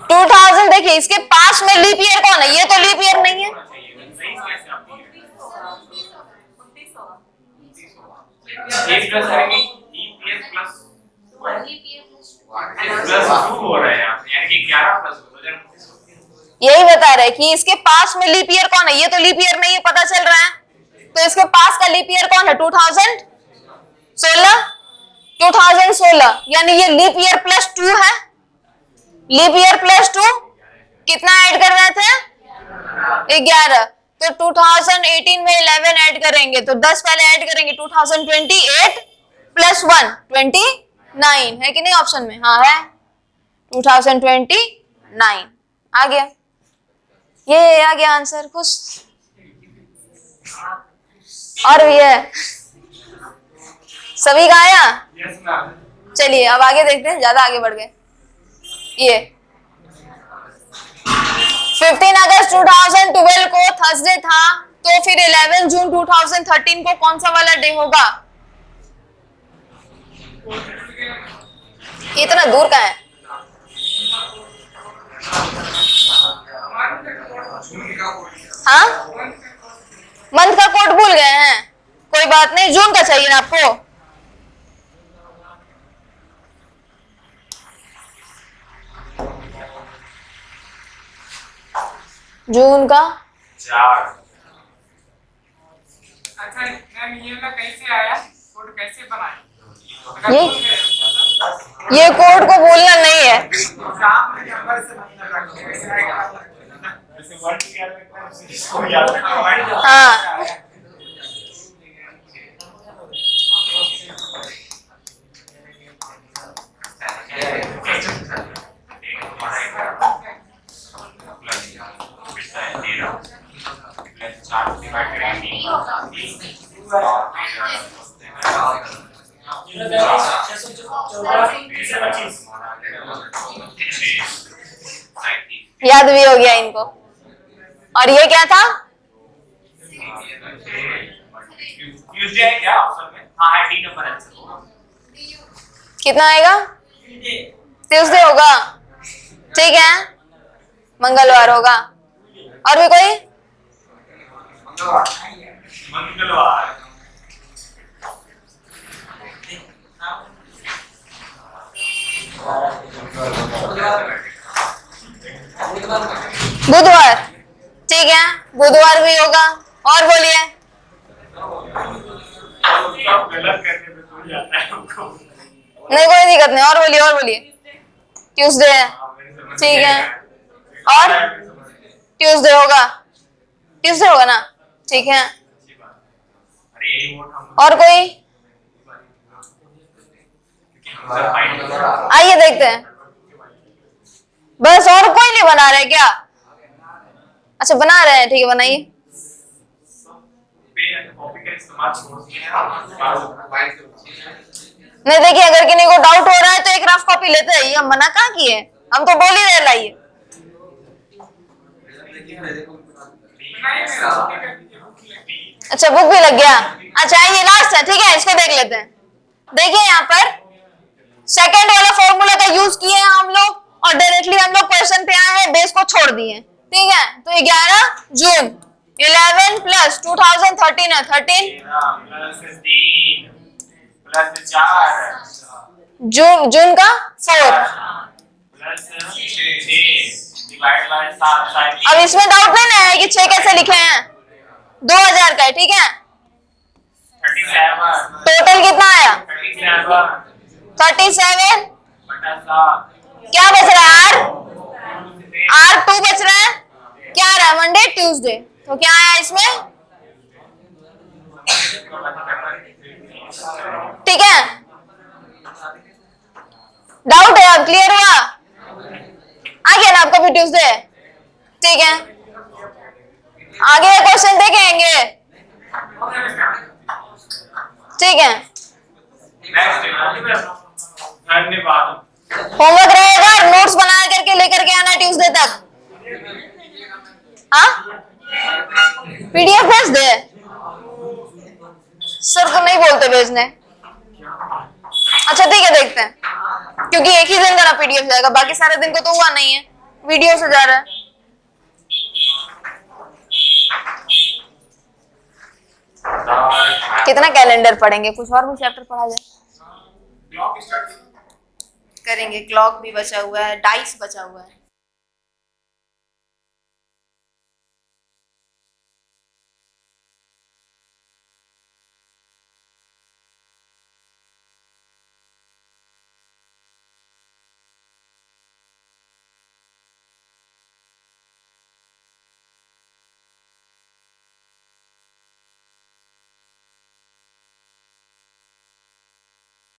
2000 देखिए इसके पास में लीप ईयर कौन है? ये तो लीप ईयर नहीं है। यही बता रहे कि इसके पास में लीप ईयर कौन है? ये तो लीप ईयर नहीं है, पता चल रहा है। तो इसके पास का लीप ईयर कौन है? 2016 यानी ये लीप ईयर प्लस 2 है। लीप ईयर प्लस 2 कितना ऐड कर रहे थे? 11। तो 2018 में 11 ऐड करेंगे तो 10 पहले ऐड करेंगे। 2028 प्लस 1 29 है कि नहीं ऑप्शन में? हाँ है 2029 आ गया। ये आ गया आंसर। खुश? और भी है? सभी का आया? चलिए अब आगे देखते हैं, ज्यादा आगे बढ़ गए। ये 15 अगस्त 2012 को थर्सडे था, तो फिर 11 जून 2013 को कौन सा वाला डे होगा? इतना दूर का है? हाँ मंथ का कोड भूल गए हैं? कोई बात नहीं, जून का चाहिए ना आपको? जून का 4। अच्छा मैम ये वाला कैसे आया? कोड कैसे बनाए? ये कोड को बोलना नहीं है। एग्जाम में नंबर से मतलब रखते हैं, कैसे आएगा? जैसे वर्ड याद रखना है इसको याद रखना। हाँ याद भी हो गया इनको। और ये क्या था? ट्यूसडे है क्या ऑप्शन में? हाँ है, डी नंबर आंसर। कितना आएगा? ट्यूसडे होगा, ठीक है, मंगलवार होगा। और भी कोई? मंगलवार। बुधवार, ठीक है, बुधवार भी होगा। और बोलिए। सब गलत करने पे थोड़ी आता है हमको। नहीं कोई दिक्कत नहीं, और बोलिए, और बोलिए। ट्यूसडे है, ठीक है, और ट्यूसडे होगा, ट्यूसडे होगा ना, ठीक है। अरे यही वोट हम और कोई? आइए देखते हैं। बस, और कोई नहीं बना रहे क्या? अच्छा बना रहे हैं, ठीक है, बनाइए। कॉपी का इस्तेमाल छोड़ दिए हैं। नहीं देखिए, अगर किसी को डाउट हो रहा है तो एक रफ कॉपी लेते हैं, हम मना कहाँ किए, हम तो बोल ही रहे लाइए। अच्छा बुक भी लग गया। अच्छा ये लास्ट है, ठीक है, इसको देख लेते हैं। देखिए यहाँ पर सेकंड वाला फॉर्मूला का यूज किए हैं हम लोग, और डायरेक्टली हम लोग क्वेश्चन पे आए हैं, बेस को छोड़ दिए, ठीक है। तो 11 जून 11 प्लस 2013 है 13 प्लस 3 प्लस 4 जून का 4। प्लस 6 डिवाइड बाय 7 अब इसमें डाउट नहीं ना है कि 6 कैसे लिखे हैं, 2000 का है, ठीक है। 37 टोटल कितना आया? 37 37 बटा 7 क्या बच रहा है? R2 बच रहा है। क्या आ रहा है? मंडे ट्यूसडे, तो क्या आया इसमें? ठीक है, डाउट है? अब क्लियर हुआ? आ गया ना आपका भी ट्यूसडे, ठीक है। आगे क्वेश्चन देखेंगे, ठीक है। धन्यवाद। होमवर्क रहेगा, नोट्स बना करके लेकर के आना ट्यूसडे तक। हाँ पीडीएफ भेज दे, सर को नहीं बोलते भेजने। अच्छा ठीक है, देखते हैं, क्योंकि एक ही दिन का ना पीडीएफ जाएगा, बाकी सारे दिन को तो हुआ नहीं है, वीडियो से जा रहा है। कितना कैलेंडर पढ़ेंगे, कुछ और भी चैप्टर पढ़ा जाए। करेंगे, क्लॉक भी बचा हुआ है, डाइस बचा हुआ है।